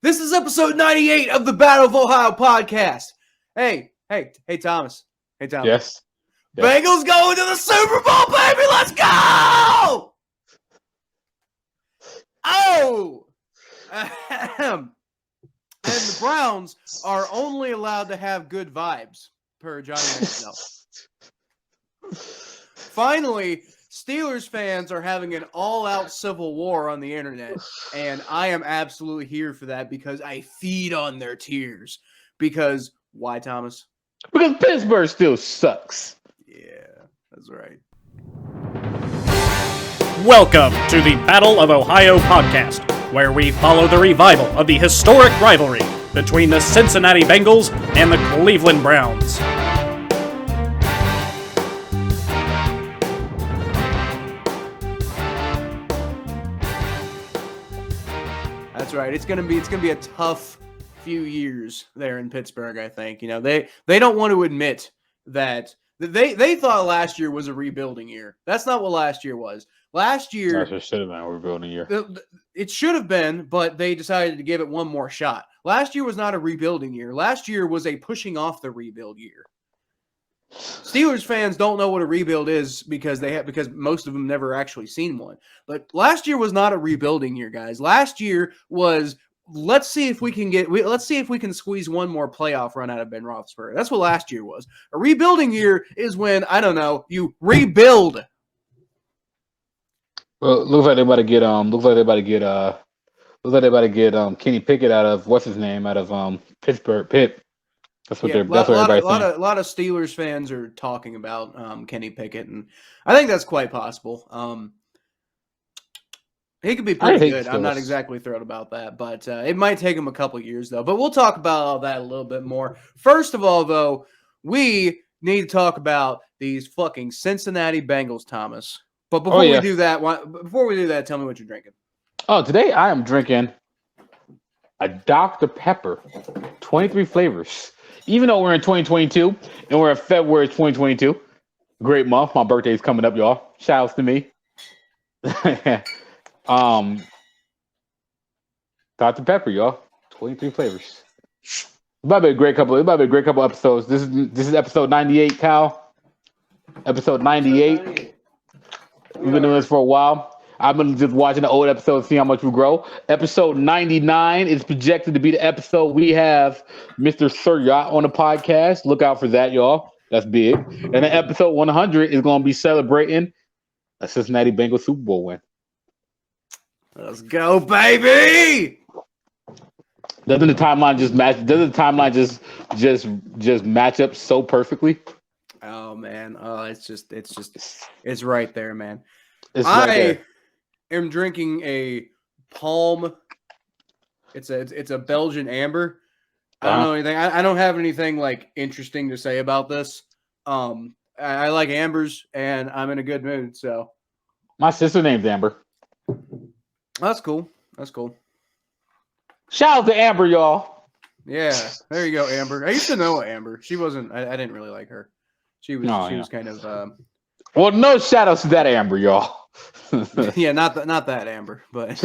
This is episode 98 of the Battle of Ohio podcast. Hey, Thomas. Hey, Thomas. Yes. Bengals going to the Super Bowl, baby. Let's go! Oh! And the Browns are only allowed to have good vibes, per Johnny Manziel. Finally, Steelers fans are having an all-out civil war on the internet, and I am absolutely here for that because I feed on their tears. Because, why, Thomas? Because Pittsburgh still sucks. Yeah, that's right. Welcome to the Battle of Ohio podcast, where we follow the revival of the historic rivalry between the Cincinnati Bengals and the Cleveland Browns. That's right. It's gonna be a tough few years there in Pittsburgh. I think they don't want to admit that they thought last year was a rebuilding year. That's not what last year was. Last year It should have been a rebuilding year. It should have been, but they decided to give it one more shot. Last year was not a rebuilding year. Last year was a pushing off the rebuild year. Steelers fans don't know what a rebuild is because most of them never actually seen one. But last year was not a rebuilding year, guys. Last year was let's see if we can squeeze one more playoff run out of Ben Roethlisberger. That's what last year was. A rebuilding year is when you rebuild. Well, looks like they about to get Kenny Pickett out of what's his name out of Pittsburgh. Pitt. That's what everybody's saying. A lot of Steelers fans are talking about Kenny Pickett, and I think that's quite possible. He could be pretty good. I'm not exactly thrilled about that, but it might take him a couple years, though. But we'll talk about all that a little bit more. First of all, though, we need to talk about these fucking Cincinnati Bengals, Thomas. But before we do that, tell me what you're drinking. Oh, today I am drinking a Dr. Pepper, 23 flavors. Even though we're in 2022 and we're in February 2022, great month. My birthday is coming up, y'all. Shout outs to me. Dr. Pepper, y'all. 23 flavors. It might be a great couple episodes. This is episode 98, Kyle. Episode 98. We've been doing this for a while. I've been just watching the old episodes, see how much we grow. Episode 99 is projected to be the episode we have Mr. Sir Yacht on the podcast. Look out for that, y'all. That's big. And then episode 100 is going to be celebrating a Cincinnati Bengals Super Bowl win. Let's go, baby! Doesn't the timeline just match up so perfectly? Oh man, it's right there, man. It's right there. I'm drinking a Palm. It's a Belgian amber. I don't know anything. I don't have anything like interesting to say about this. I like ambers, and I'm in a good mood. So, my sister name's Amber. That's cool. Shout out to Amber, y'all. Yeah, there you go, Amber. I used to know Amber. She wasn't. I didn't really like her. She was kind of. Well, no shout outs to that Amber, y'all. Yeah, not that Amber, but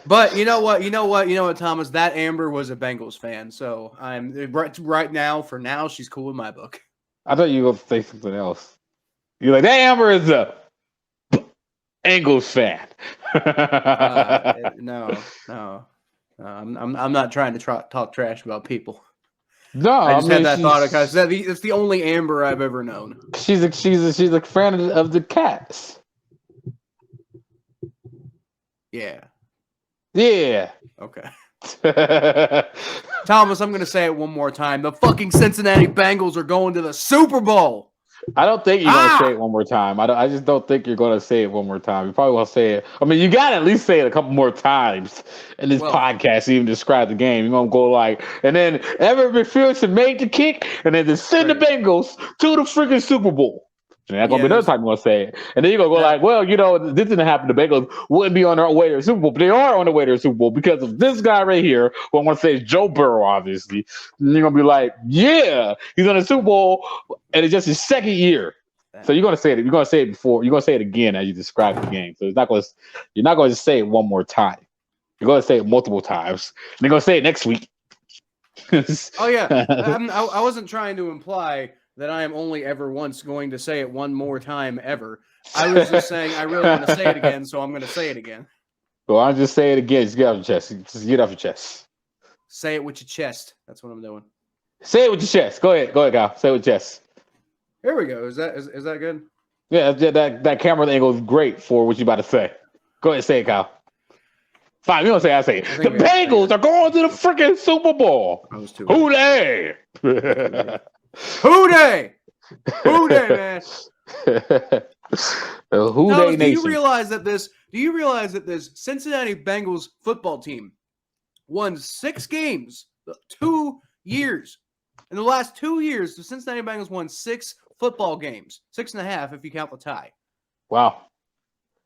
but you know what, Thomas? That Amber was a Bengals fan, so I'm right now. For now, she's cool in my book. I thought you were going to say something else. You're like, that Amber is a Bengals fan. No. I'm not trying to talk trash about people. No, I just had that thought because it's the only Amber I've ever known. She's a fan of the Cats. Yeah. Okay. Thomas, I'm gonna say it one more time. The fucking Cincinnati Bengals are going to the Super Bowl. I don't think you're gonna say it one more time. I just don't think you're gonna say it one more time. You probably won't say it. I mean, you gotta at least say it a couple more times in this podcast to even describe the game. You're gonna go like, and then Everett McPherson made the kick, and then just send the Bengals to the freaking Super Bowl. And that's gonna be another time you're gonna say it. And then you're gonna go like, well, this didn't happen. The Bengals wouldn't be on their way to the Super Bowl, but they are on the way to the Super Bowl because of this guy right here, who I'm gonna say is Joe Burrow, obviously. And you're gonna be like, yeah, he's on the Super Bowl, and it's just his second year. So you're gonna say it. You're gonna say it before. You're gonna say it again as you describe the game. So it's not going. You're not going to say it one more time. You're going to say it multiple times. And you're going to say it next week. Oh yeah, I wasn't trying to imply that I am only ever once going to say it one more time ever. I was just saying I really want to say it again, so I'm going to say it again. Well, I'll just say it again. Just get off your chest. Just get off your chest. Say it with your chest. That's what I'm doing. Say it with your chest. Go ahead, Kyle. Say it with your chest. Here we go. Is that good? Yeah, that camera angle is great for what you about to say. Go ahead, say it, Kyle. Fine, you don't say. I say it. The Bengals are going to the freaking Super Bowl. Who they? Who they? Who they, man? Who Thomas, they nation? Do you realize that this Cincinnati Bengals football team won 6 games 2 years? In the last 2 years, the Cincinnati Bengals won 6 football games, 6.5 if you count the tie. Wow.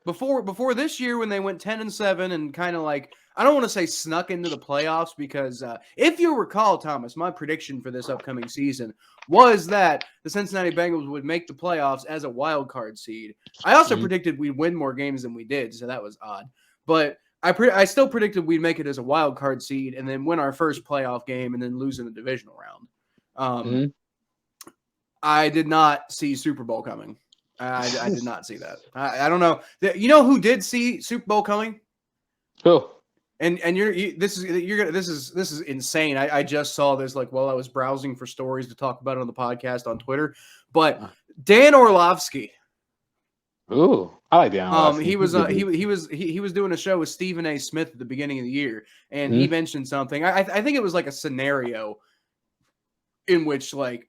Before this year, when they went 10-7 and kind of like, I don't want to say snuck into the playoffs, because if you recall, Thomas, my prediction for this upcoming season was that the Cincinnati Bengals would make the playoffs as a wild card seed. I also predicted we'd win more games than we did, so that was odd. But I still predicted we'd make it as a wild card seed and then win our first playoff game and then lose in the divisional round. I did not see Super Bowl coming. I did not see that. I don't know. You know who did see Super Bowl coming? Who? And this is insane. I just saw this like while I was browsing for stories to talk about it on the podcast on Twitter. But Dan Orlovsky. Ooh, I like Dan Orlovsky. He was doing a show with Stephen A. Smith at the beginning of the year, and he mentioned something. I think it was like a scenario in which like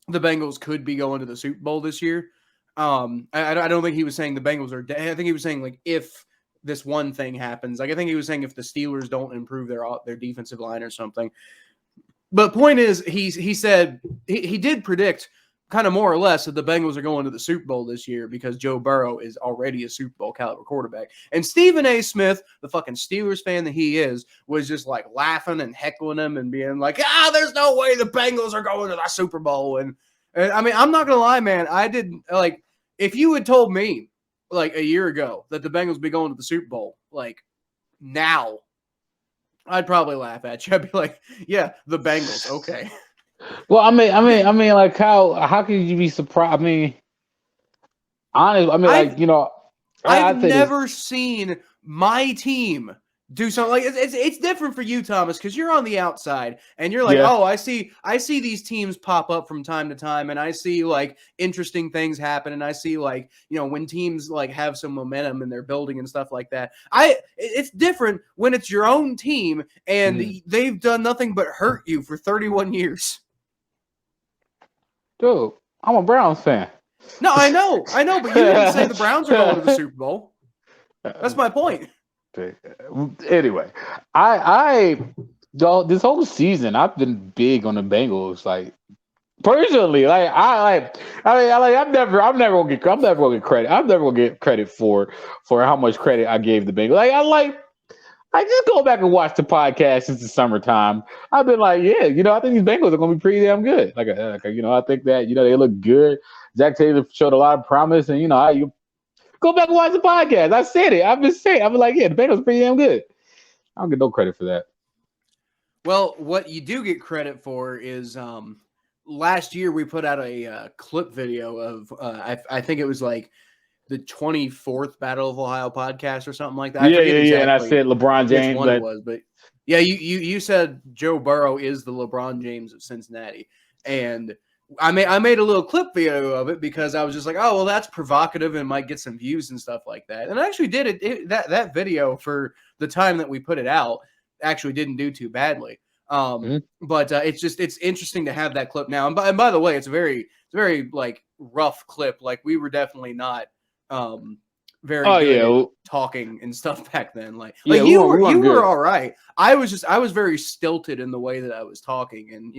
the Bengals could be going to the Super Bowl this year. I don't think he was saying the Bengals are dead. I think he was saying like if this one thing happens, like I think he was saying if the Steelers don't improve their defensive line or something. But point is, he said he did predict kind of more or less that the Bengals are going to the Super Bowl this year because Joe Burrow is already a Super Bowl caliber quarterback. And Stephen A. Smith, the fucking Steelers fan that he is, was just like laughing and heckling him and being like, there's no way the Bengals are going to the Super Bowl. And I mean, I'm not going to lie, man. I didn't like, if you had told me like a year ago that the Bengals would be going to the Super Bowl, like now, I'd probably laugh at you. I'd be like, yeah, the Bengals. Okay. Well, I mean, like how could you be surprised? I mean, honestly, I mean, like I've never seen my team do something like it's different for you, Thomas, because you're on the outside and you're like, oh, I see these teams pop up from time to time, and I see like interesting things happen, and I see like when teams like have some momentum and they're building and stuff like that. It's different when it's your own team and they've done nothing but hurt you for 31 years. Dude, I'm a Browns fan. No, I know, but you didn't say the Browns are going to the Super Bowl. That's my point. Anyway, I this whole season I've been big on the Bengals. Like personally, I'm never gonna get credit. I'm never gonna get credit for how much credit I gave the Bengals. I just go back and watch the podcast since the summertime. I've been like, I think these Bengals are going to be pretty damn good. I think that, they look good. Zach Taylor showed a lot of promise, and, you go back and watch the podcast. I said it. I've been saying, the Bengals are pretty damn good. I don't get no credit for that. Well, what you do get credit for is last year we put out a clip video of, I think it was like, the 24th Battle of Ohio podcast or something like that. Yeah. And I said LeBron James. Which one it was, but yeah, you said Joe Burrow is the LeBron James of Cincinnati. And I made a little clip video of it because I was just like, oh, well, that's provocative and might get some views and stuff like that. And I actually did that video for the time that we put it out actually didn't do too badly. But it's interesting to have that clip now. And by the way, it's a very like rough clip. Like we were definitely not very good at talking and stuff back then. You were all right. I was very stilted in the way that I was talking, and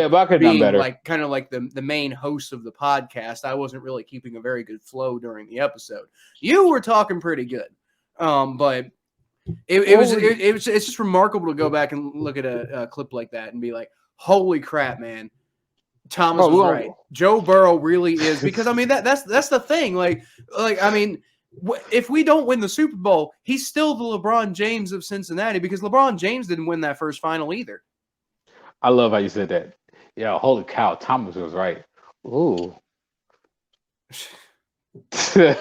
but I could being better. Like kind of like the main host of the podcast, I wasn't really keeping a very good flow during the episode. You were talking pretty good, but it's just remarkable to go back and look at a clip like that and be like, holy crap, man. Thomas was right. Joe Burrow really is, because I mean that's the thing. Like I mean, if we don't win the Super Bowl, he's still the LeBron James of Cincinnati, because LeBron James didn't win that first final either. I love how you said that. Yeah, holy cow, Thomas was right. Ooh. Damn.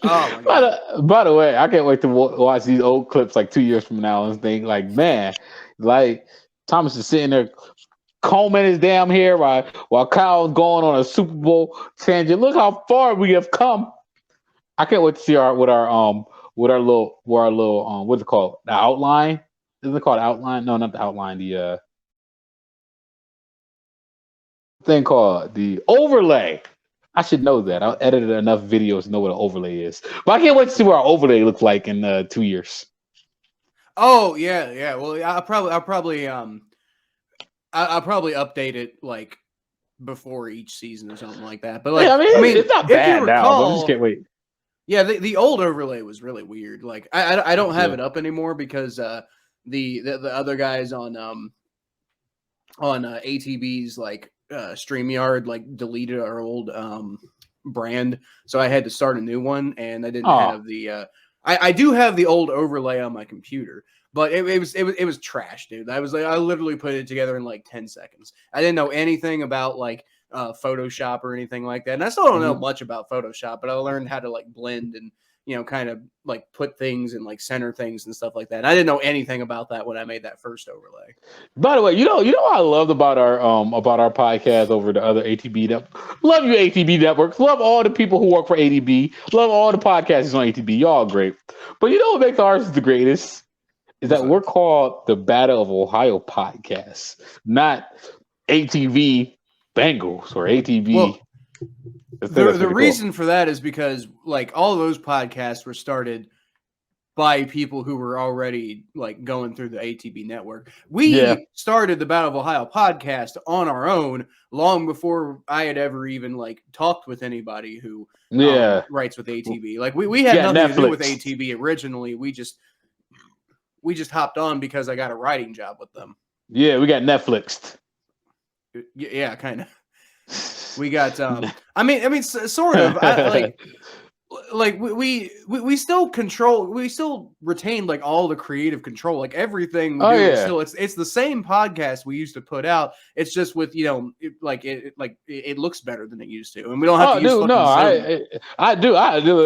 Oh my God. By the way, I can't wait to watch these old clips like 2 years from now and think like, man, like Thomas is sitting there combing his damn hair while Kyle's going on a Super Bowl tangent. Look how far we have come. I can't wait to see our little what's it called? The outline? Is it called outline? No, not the outline. The thing called the overlay. I should know that. I've edited enough videos to know what an overlay is. But I can't wait to see what our overlay looks like in 2 years. Oh yeah. Well, I'll probably update it like before each season or something like that. But like, yeah, I mean it's not bad now. But I just can't wait. Yeah, the old overlay was really weird. Like I don't have it up anymore because the other guys on ATB's like StreamYard like deleted our old brand, so I had to start a new one, and I didn't have the I do have the old overlay on my computer, but it was trash, dude. I literally put it together in like 10 seconds. I didn't know anything about like Photoshop or anything like that, and I still don't know much about Photoshop, but I learned how to like blend and kind of like put things and like center things and stuff like that. And I didn't know anything about that when I made that first overlay. By the way, you know what I loved about our podcast over the other ATB network. Love you, ATB networks. Love all the people who work for ATB. Love all the podcasts on ATB. Y'all great. But you know what makes ours the greatest is that we're called the Battle of Ohio podcast, not ATV Bengals or ATV. Well, the reason for that is because like all of those podcasts were started by people who were already like going through the ATB network. We started the Battle of Ohio podcast on our own long before I had ever even like talked with anybody who writes with ATB. Like we had nothing Netflix to do with ATB originally. We just hopped on because I got a writing job with them. Yeah, we got Netflixed. Yeah, kind of. We got I mean sort of we still control, we still retain like all the creative control, like everything we do still it's the same podcast we used to put out. It's just with it looks better than it used to, and we don't have to use I do.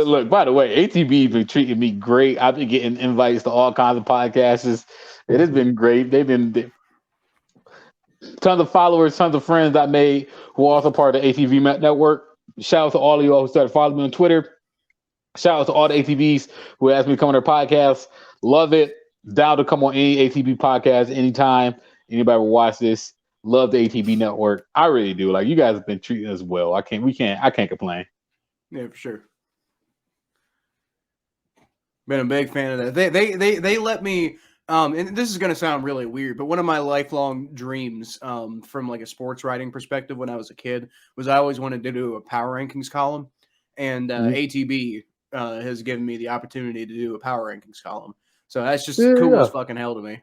Look, by the way, ATB been treating me great. I've been getting invites to all kinds of podcasts. It has been great. They've been tons of followers, tons of friends I made who are also part of the ATV network. Shout out to all of y'all who started following me on Twitter. Shout out to all the ATVs who asked me to come on their podcast. Love it. Down to come on any ATV podcast anytime. Anybody will watch this. Love the ATV network. I really do. Like, you guys have been treating us well. I can't complain. Yeah, for sure. Been a big fan of that. They let me. And this is going to sound really weird, but one of my lifelong dreams from like a sports writing perspective when I was a kid was I always wanted to do a power rankings column, and ATB has given me the opportunity to do a power rankings column. So that's just cool as fucking hell to me.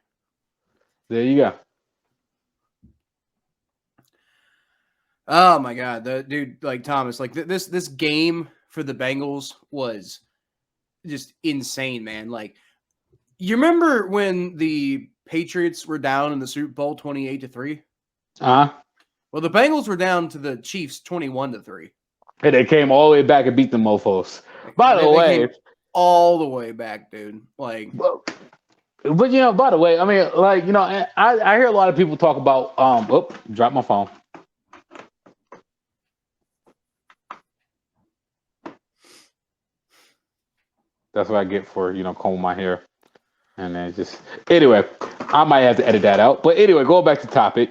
There you go. Oh my God, the dude, like Thomas, like this game for the Bengals was just insane, man. Like, you remember when the Patriots were down in the Super Bowl 28-3? Uh-huh. Well, the Bengals were down to the Chiefs 21-3. And they came all the way back and beat the mofos. By the way, all the way back, dude. Like, but by the way, I mean, like, I hear a lot of people talk about drop my phone. That's what I get for, combing my hair. And then anyway, I might have to edit that out. But anyway, going back to topic.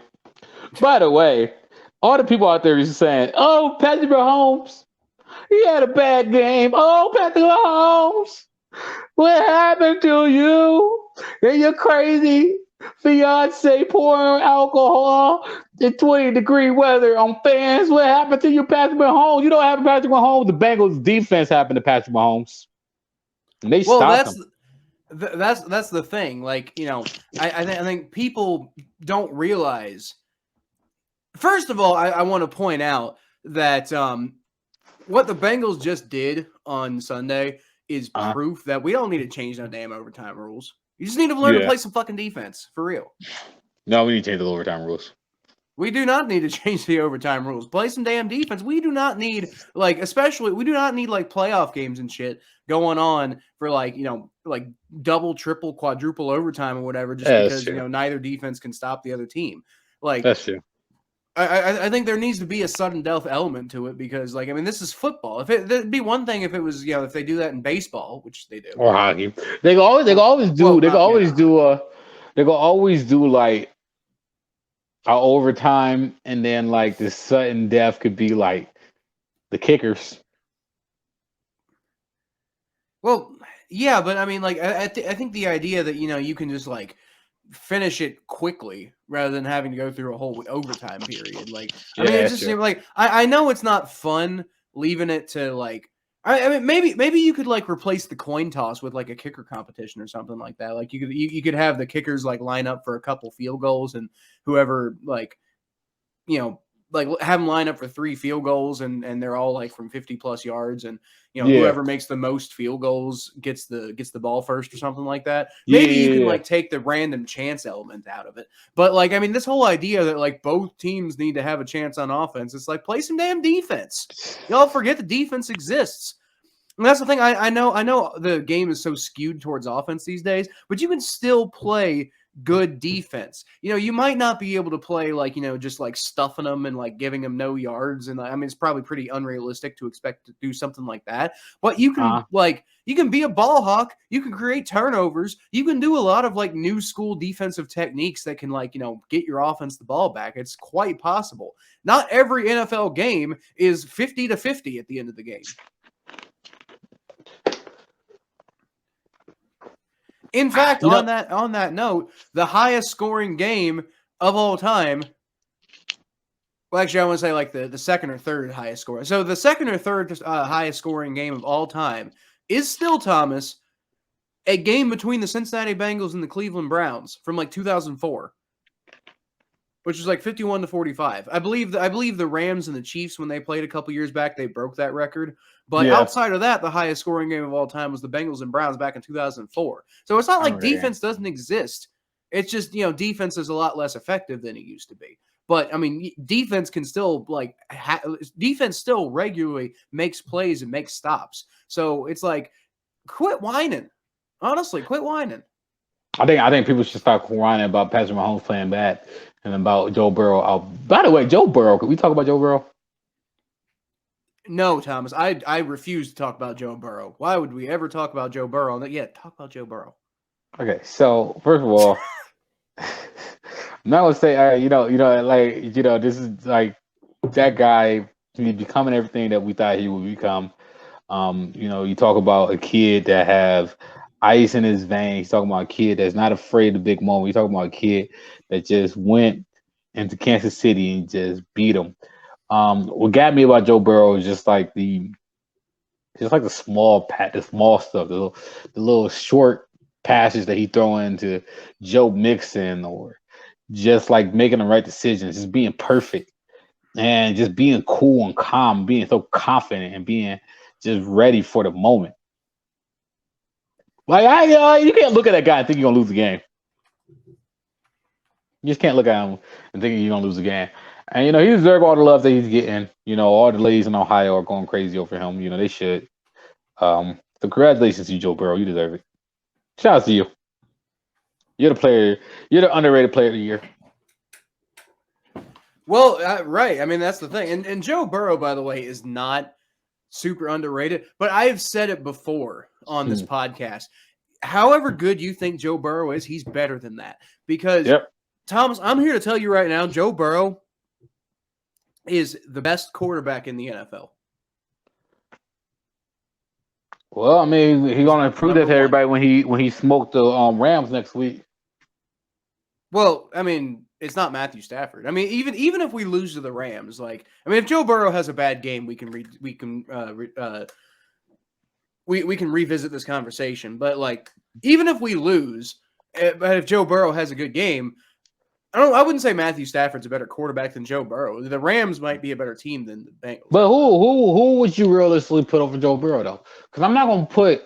By the way, all the people out there is saying, "Oh, Patrick Mahomes, he had a bad game. Oh, Patrick Mahomes, what happened to you? And your crazy fiance pouring alcohol in 20-degree weather on fans. What happened to you, Patrick Mahomes? You know what happened to Patrick Mahomes? The Bengals defense happened to Patrick Mahomes. And they stopped him. That's the thing. Like, I think people don't realize. First of all, I want to point out that what the Bengals just did on Sunday is proof that we don't need to change no damn overtime rules. You just need to learn to play some fucking defense, for real. No, we need to change the overtime rules. We do not need to change the overtime rules. Play some damn defense. We do not need, especially, we do not need, playoff games and shit going on for, double, triple, quadruple overtime or whatever just because, neither defense can stop the other team. That's true. I think there needs to be a sudden death element to it because, this is football. It'd be one thing if it was, if they do that in baseball, which they do, or hockey. They can always do like a overtime, and then the sudden death could be the kickers. Well, yeah, but I think the idea that you can just finish it quickly rather than having to go through a whole overtime period. It just seems I know it's not fun leaving it to maybe you could replace the coin toss with a kicker competition or something like that. You could have the kickers line up for a couple field goals and whoever have them line up for 3 field goals and they're all from 50 plus yards and whoever makes the most field goals gets the ball first or something like that. Maybe you can take the random chance element out of it. But this whole idea that both teams need to have a chance on offense, it's play some damn defense. Y'all forget the defense exists. And that's the thing. I know the game is so skewed towards offense these days, but you can still play good defense. You might not be able to play just stuffing them and giving them no yards. And it's probably pretty unrealistic to expect to do something like that. But you can you can be a ball hawk. You can create turnovers. You can do a lot of new school defensive techniques that can get your offense the ball back. It's quite possible. Not every NFL game is 50-50 at the end of the game. In fact, on that note, the highest scoring game of all time. Well, actually, I want to say the second or third highest scoring. So the second or third highest scoring game of all time is still, Thomas, a game between the Cincinnati Bengals and the Cleveland Browns from 2004, which was 51-45. I believe the Rams and the Chiefs, when they played a couple years back, they broke that record. But outside of that, the highest scoring game of all time was the Bengals and Browns back in 2004. So it's not defense doesn't exist. It's just, defense is a lot less effective than it used to be. But, defense can still, defense still regularly makes plays and makes stops. So it's quit whining. Honestly, quit whining. I think people should start whining about Patrick Mahomes playing bad and about Joe Burrow. By the way, Joe Burrow, can we talk about Joe Burrow? No, Thomas, I refuse to talk about Joe Burrow. Why would we ever talk about Joe Burrow? Yeah, talk about Joe Burrow. Okay, so first of all, I'm not gonna say this is that guy becoming everything that we thought he would become. You talk about a kid that have ice in his veins. He's talking about a kid that's not afraid of the big moment. He's talking about a kid that just went into Kansas City and just beat him. What got me about Joe Burrow is just the small stuff, the little short passes that he throw into Joe Mixon, or just making the right decisions, just being perfect and just being cool and calm, being so confident and being just ready for the moment. You can't look at that guy and think you're gonna lose the game. You just can't look at him and think you're gonna lose the game. And he deserves all the love that he's getting. All the ladies in Ohio are going crazy over him. They should. So congratulations to you, Joe Burrow. You deserve it. Shout out to you. You're the player. You're the underrated player of the year. Well, right. That's the thing. And Joe Burrow, by the way, is not super underrated. But I have said it before on this podcast. However good you think Joe Burrow is, he's better than that. Because, Thomas, I'm here to tell you right now, Joe Burrow is the best quarterback in the NFL. Well, he's gonna prove that to everybody when he smoked the Rams next week. Well, it's not Matthew Stafford. Even if we lose to the Rams, if Joe Burrow has a bad game, we can we can revisit this conversation. But like, even if we lose, but if Joe Burrow has a good game, I wouldn't say Matthew Stafford's a better quarterback than Joe Burrow. The Rams might be a better team than the Bengals. But who would you realistically put over Joe Burrow though? Because I'm not gonna put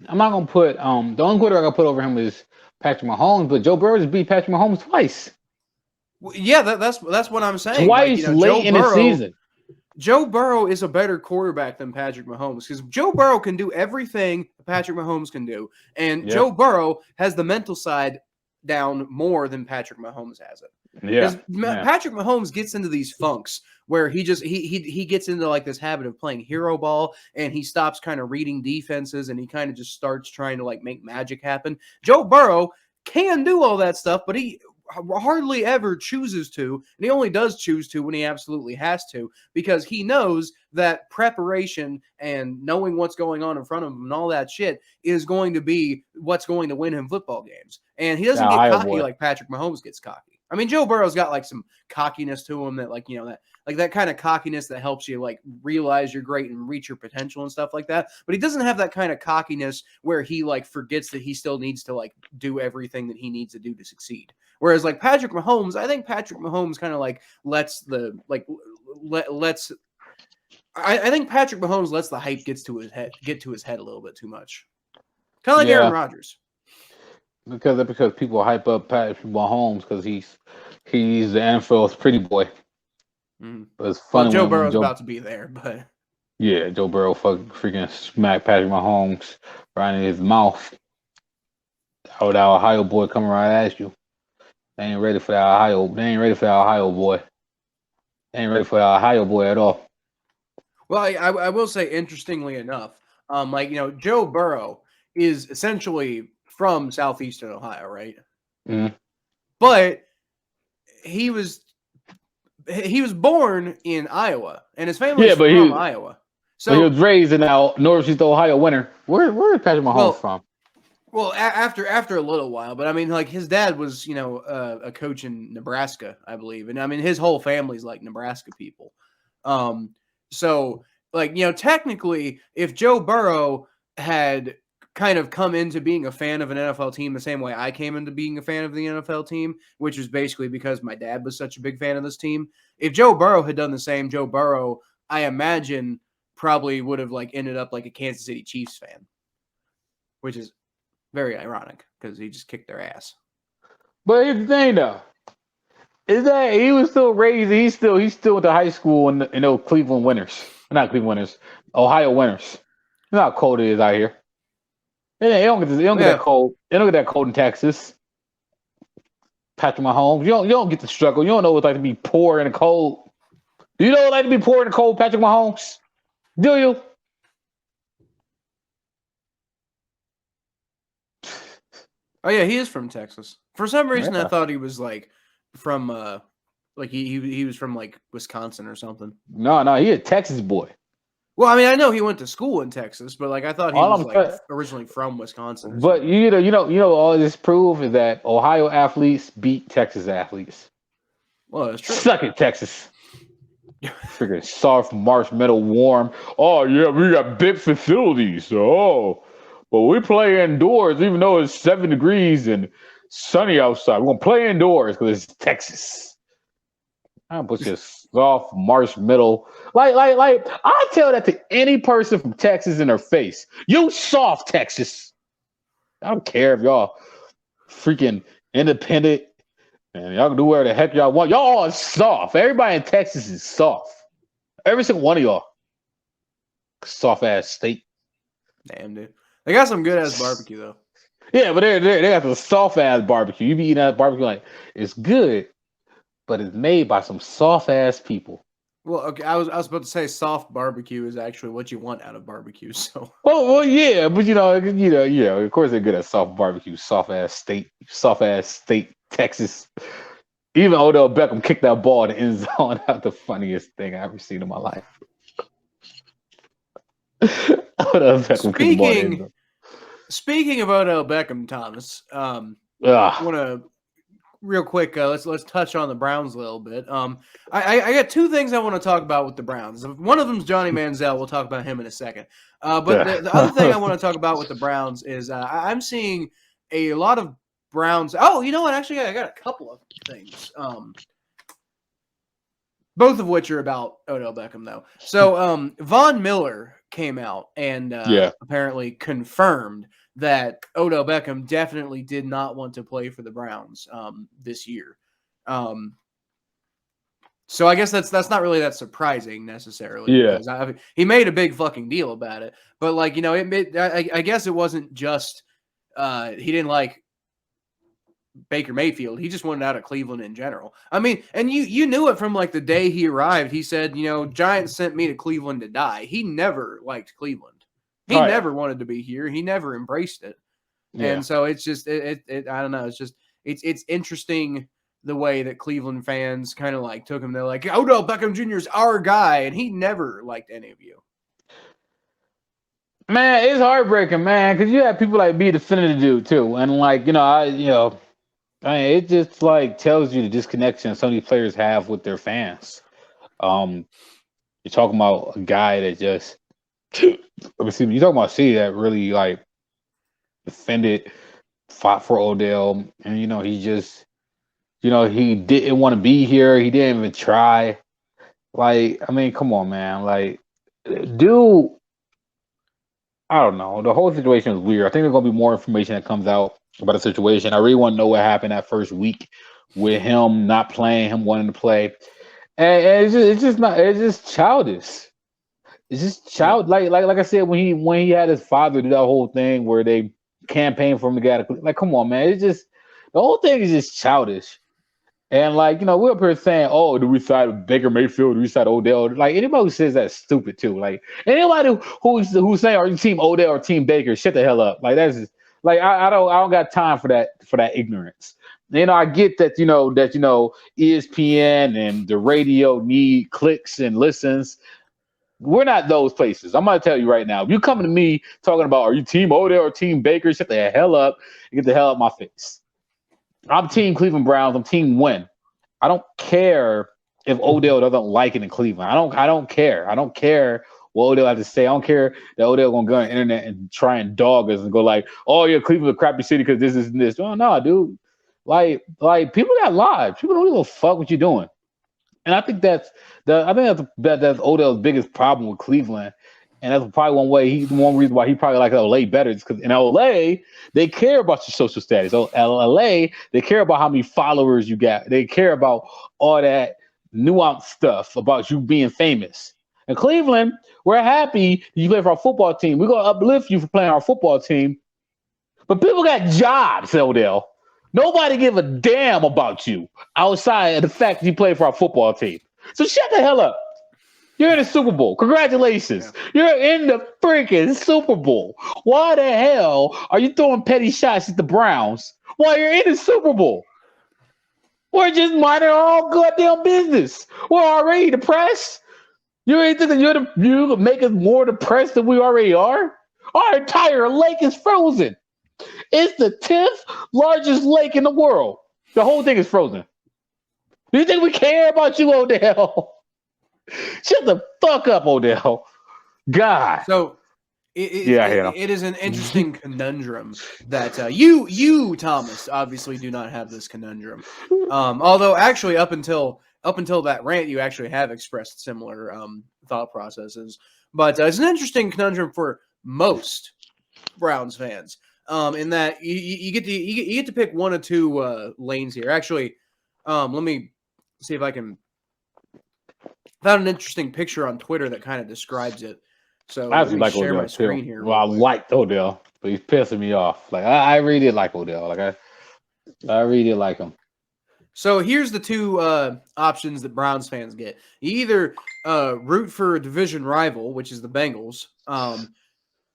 the only quarterback I put over him is Patrick Mahomes, but Joe Burrow just beat Patrick Mahomes twice. Well, yeah, that's what I'm saying. Twice late in the season. Joe Burrow is a better quarterback than Patrick Mahomes because Joe Burrow can do everything Patrick Mahomes can do, and Joe Burrow has the mental side down more than Patrick Mahomes has it. Yeah. Patrick Mahomes gets into these funks where he gets into like this habit of playing hero ball, and he stops kind of reading defenses, and he kind of just starts trying to like make magic happen. Joe Burrow can do all that stuff, but he hardly ever chooses to, and he only does choose to when he absolutely has to, because he knows that preparation and knowing what's going on in front of him and all that shit is going to be what's going to win him football games. And he doesn't get cocky like Patrick Mahomes gets cocky. I mean, Joe Burrow's got like some cockiness to him that like, you know, that kind of cockiness that helps you like realize you're great and reach your potential and stuff like that. But he doesn't have that kind of cockiness where he like forgets that he still needs to like do everything that he needs to do to succeed. Whereas like Patrick Mahomes, I think Patrick Mahomes kind of like I think Patrick Mahomes lets the hype get to his head a little bit too much. Kind of like Aaron Rodgers. Because people hype up Patrick Mahomes because he's the NFL's pretty boy. But it's funny. Well, Joe Burrow's about to be there, but yeah, Joe Burrow freaking smacked Patrick Mahomes right in his mouth. Oh, that Ohio boy coming right at you. They ain't ready for that Ohio. They ain't ready for that Ohio boy. They ain't ready for that Ohio boy at all. Well, I will say, interestingly enough, like, you know, Joe Burrow is essentially from southeastern Ohio, right? Mm-hmm. But he was born in Iowa, and his family is from Iowa. So he was raised in Northeast Ohio winter. Where is Patrick Mahomes from? Well, after a little while, but I mean, like his dad was, you know, a coach in Nebraska, I believe, and I mean his whole family's like Nebraska people. So like, you know, technically, if Joe Burrow had kind of come into being a fan of an NFL team the same way I came into being a fan of the NFL team, which was basically because my dad was such a big fan of this team. If Joe Burrow had done the same, Joe Burrow, I imagine, probably would have like ended up like a Kansas City Chiefs fan, which is very ironic because he just kicked their ass. But here's the thing, though, is that he was still raised. He's still at the high school in those Cleveland winners, not Cleveland winners, Ohio winners. You know how cold it is out here. They don't get that cold. They don't get that cold in Texas. Patrick Mahomes, you don't get the struggle. You don't know what it's like to be poor in the cold. Do you know what it's like to be poor in the cold, Patrick Mahomes? Do you? Oh yeah, he is from Texas. For some reason, I thought he was like from like he was from like Wisconsin or something. No, he a Texas boy. Well, I mean, I know he went to school in Texas, but like I thought he was like originally from Wisconsin. But you know, all this proves is that Ohio athletes beat Texas athletes. Well, that's true. Suck it, Texas. Freaking soft marshmallow warm. Oh yeah, we got big facilities. Oh, but we play indoors even though it's 7 degrees and sunny outside. We're gonna play indoors because it's Texas. I put your soft marshmallow. Like, I tell that to any person from Texas in their face. You soft, Texas. I don't care if y'all freaking independent and y'all can do whatever the heck y'all want. Y'all are soft. Everybody in Texas is soft. Every single one of y'all. Soft ass state. Damn, dude. They got some good ass barbecue though. Yeah, but they got the soft ass barbecue. You be eating that barbecue like it's good, but it's made by some soft ass people. Well, okay, I was about to say soft barbecue is actually what you want out of barbecue. So, well, yeah, but you know, of course they're good at soft barbecue, soft ass state, Texas. Even Odell Beckham kicked that ball in the end zone. That's the funniest thing I ever seen in my life. Odell Beckham kicked the ball in the end zone. Speaking of Odell Beckham, Thomas, want to real quick, let's touch on the Browns a little bit. I got two things I want to talk about with the Browns. One of them is Johnny Manziel. We'll talk about him in a second. But the other thing I want to talk about with the Browns is I'm seeing a lot of Browns. Oh, you know what? Actually, I got a couple of things. Both of which are about Odell Beckham, though. So Von Miller came out and apparently confirmed that Odell Beckham definitely did not want to play for the Browns this year. So I guess that's not really that surprising necessarily. Yeah. Because he made a big fucking deal about it. But, like, you know, I guess it wasn't just he didn't like Baker Mayfield. He just wanted out of Cleveland in general. I mean, and you knew it from, like, the day he arrived. He said, you know, Giants sent me to Cleveland to die. He never liked Cleveland. He never wanted to be here. He never embraced it. Yeah. And so it's just I don't know. It's just it's interesting the way that Cleveland fans kind of like took him. They're like, Odell Beckham Jr. is our guy, and he never liked any of you. Man, it's heartbreaking, man, because you have people like me defending the dude too, and like I mean, it just like tells you the disconnection some of these players have with their fans. You're talking about a guy that just, you're talking about C that really like defended, fought for Odell, and he just, he didn't want to be here. He didn't even try. Like, I mean, come on, man. Like, dude, I don't know. The whole situation is weird. I think there's gonna be more information that comes out about the situation. I really want to know what happened that first week with him not playing, him wanting to play, and it's just childish. It's just child like I said when he had his father do that whole thing where they campaigned for him to get like, come on, man. It's just the whole thing is just childish. And like, we're up here saying, oh, do we side with Baker Mayfield? Do we side Odell? Like, anybody who says that's stupid too. Like, anybody who's saying, are you team Odell or team Baker? Shut the hell up. Like, that's just, like, I don't got time for that ignorance. I get that ESPN and the radio need clicks and listens. We're not those places. I'm gonna tell you right now. If you coming to me talking about are you team Odell or team Baker? Shut the hell up and get the hell out of my face. I'm team Cleveland Browns. I'm team win. I don't care if Odell doesn't like it in Cleveland. I don't care. I don't care what Odell has to say. I don't care that Odell gonna go on the internet and try and dog us and go like, oh yeah, Cleveland's a crappy city because this and this. Oh no, dude. Like people got lives. People don't give a fuck what you're doing. And I think that's Odell's biggest problem with Cleveland. And that's probably one reason why he probably like LA better is because in LA, they care about your social status. So LA, they care about how many followers you got. They care about all that nuanced stuff about you being famous. In Cleveland, we're happy you play for our football team. We're going to uplift you for playing our football team. But people got jobs, Odell. Nobody give a damn about you outside of the fact that you play for our football team. So shut the hell up. You're in the Super Bowl. Congratulations. Yeah. You're in the freaking Super Bowl. Why the hell are you throwing petty shots at the Browns while you're in the Super Bowl? We're just minding our own goddamn business. We're already depressed. You ain't thinking you can make us more depressed than we already are? Our entire lake is frozen. It's the 10th largest lake in the world. The whole thing is frozen. Do you think we care about you, Odell? Shut the fuck up, Odell. God. So it is an interesting conundrum that you, Thomas, obviously do not have this conundrum. Although actually up until that rant, you actually have expressed similar thought processes. But it's an interesting conundrum for most Browns fans. In that you get to pick one or two lanes here. Actually, let me see if I can. Found an interesting picture on Twitter that kind of describes it. So I actually like share Odell my screen here. Well, I liked Odell, but he's pissing me off. Like I really did like Odell. Like I really did like him. So here's the two options that Browns fans get. You either root for a division rival, which is the Bengals,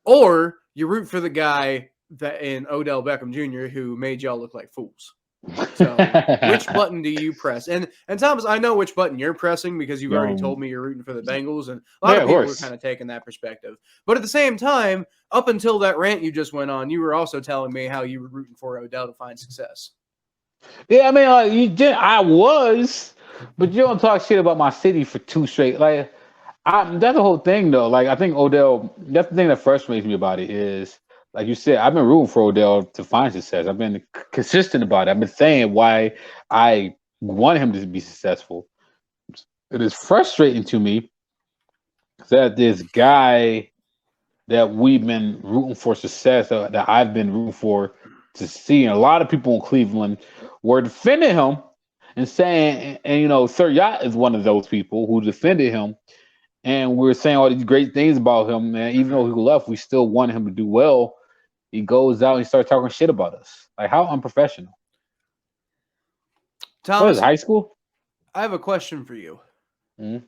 or you root for the guy that in Odell Beckham Jr. who made y'all look like fools. So which button do you press? And Thomas, I know which button you're pressing because you've already told me you're rooting for the Bengals, and a lot of people are kind of taking that perspective. But at the same time, up until that rant you just went on, you were also telling me how you were rooting for Odell to find success. Yeah, I mean, like I was, but you don't talk shit about my city for 2 straight. Like, that's the whole thing, though. Like, I think Odell. That's the thing that frustrates me about it is, like you said, I've been rooting for Odell to find success. I've been consistent about it. I've been saying why I want him to be successful. It is frustrating to me that this guy that we've been rooting for success, that I've been rooting for to see, and a lot of people in Cleveland were defending him and saying, and Sir Yacht is one of those people who defended him, and we're saying all these great things about him. And even though he left, we still want him to do well. He goes out and starts talking shit about us. Like, how unprofessional. Thomas, what is it, high school? I have a question for you. Mm-hmm.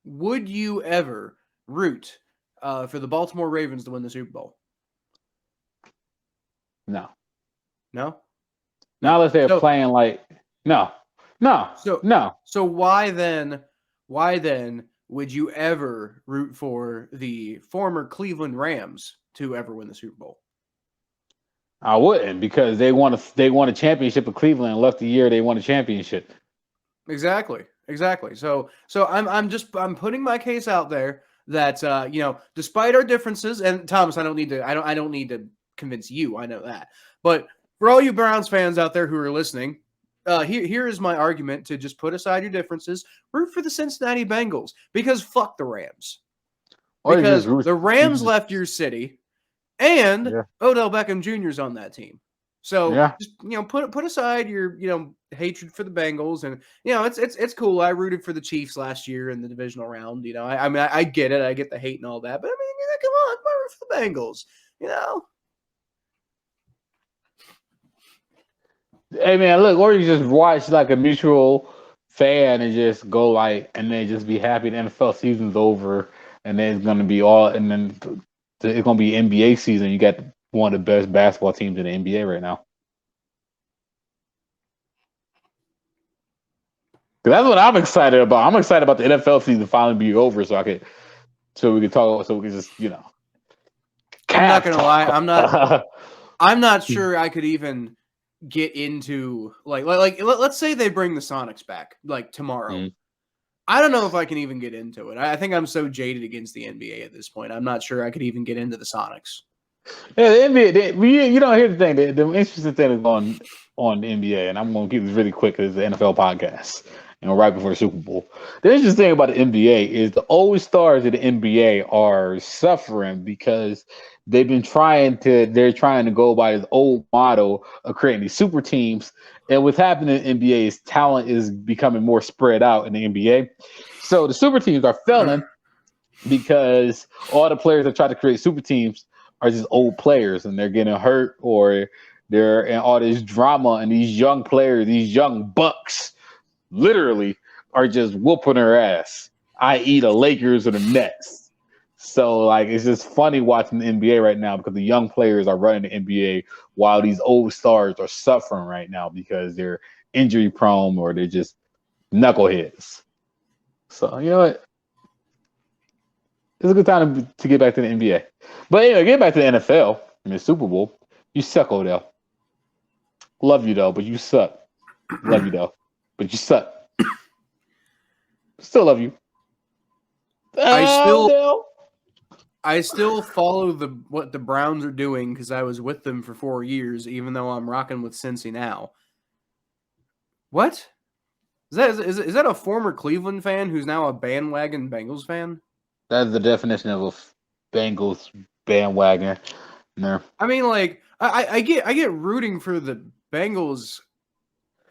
Would you ever root for the Baltimore Ravens to win the Super Bowl? No. No? Not unless they're playing like no. So why then would you ever root for the former Cleveland Rams to ever win the Super Bowl? I wouldn't, because they won a championship with Cleveland and left the year they won a championship. Exactly. So I'm putting my case out there that despite our differences, and Thomas, I don't need to convince you, I know that. But for all you Browns fans out there who are listening, here is my argument to just put aside your differences. Root for the Cincinnati Bengals, because fuck the Rams. Because the Rams left your city, and Odell Beckham Jr. is on that team. So just put aside your hatred for the Bengals, and it's cool. I rooted for the Chiefs last year in the divisional round. I mean I get it. I get the hate and all that, but I mean come on, I root for the Bengals. Hey man, look, or you just watch like a mutual fan and just go like, and then just be happy the NFL season's over, and then it's gonna be and then it's gonna be NBA season. You got one of the best basketball teams in the NBA right now. That's what I'm excited about. I'm excited about the NFL season finally being over, so we can talk. So we can just I'm not gonna lie. I'm not sure I could even get into like let's say they bring the Sonics back like tomorrow. Mm. I don't know if I can even get into it. I think I'm so jaded against the NBA at this point. I'm not sure I could even get into the Sonics. Yeah, the NBA. Here's the thing. The interesting thing is on the NBA, and I'm going to keep this really quick because it's the NFL podcast, right before the Super Bowl. The interesting thing about the NBA is the old stars of the NBA are suffering because they're trying to go by this old model of creating these super teams. And what's happening in the NBA is talent is becoming more spread out in the NBA. So the super teams are failing because all the players that try to create super teams are just old players, and they're getting hurt, or they're in all this drama, and these young players, these young bucks, literally are just whooping their ass, i.e. the Lakers or the Nets. So it's just funny watching the NBA right now because the young players are running the NBA while these old stars are suffering right now because they're injury prone or they're just knuckleheads. So you know what? It's a good time to get back to the NBA. But anyway, get back to the NFL and the Super Bowl. You suck, Odell. Love you though, but you suck. Love you though, but you suck. Still love you. I still follow what the Browns are doing because I was with them for 4 years, even though I'm rocking with Cincy now. What? Is that a former Cleveland fan who's now a bandwagon Bengals fan? That's the definition of a Bengals bandwagon. No. I mean, I get rooting for the Bengals,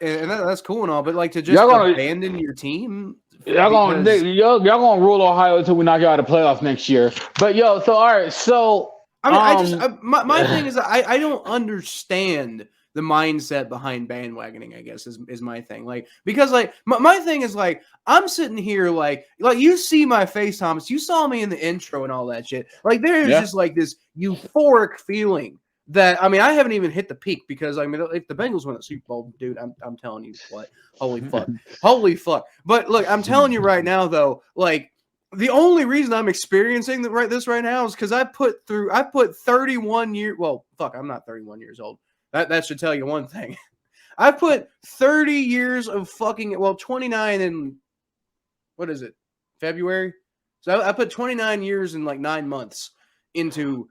and that's cool and all, but to just abandon your team. Y'all gonna rule Ohio until we knock you out of the playoffs next year. But all right. So my thing is I don't understand the mindset behind bandwagoning, I guess, is my thing. Because my thing is I'm sitting here you see my face, Thomas. You saw me in the intro and all that shit. There's just this euphoric feeling that I haven't even hit the peak because if the Bengals win the Super Bowl, dude, I'm telling you what, holy fuck. But look, I'm telling you right now though, the only reason I'm experiencing this right now is because I put 31 years. Well, fuck, I'm not 31 years old. That should tell you one thing. I've put 30 years of 29 in, what is it, February? So I put 29 years and like 9 months into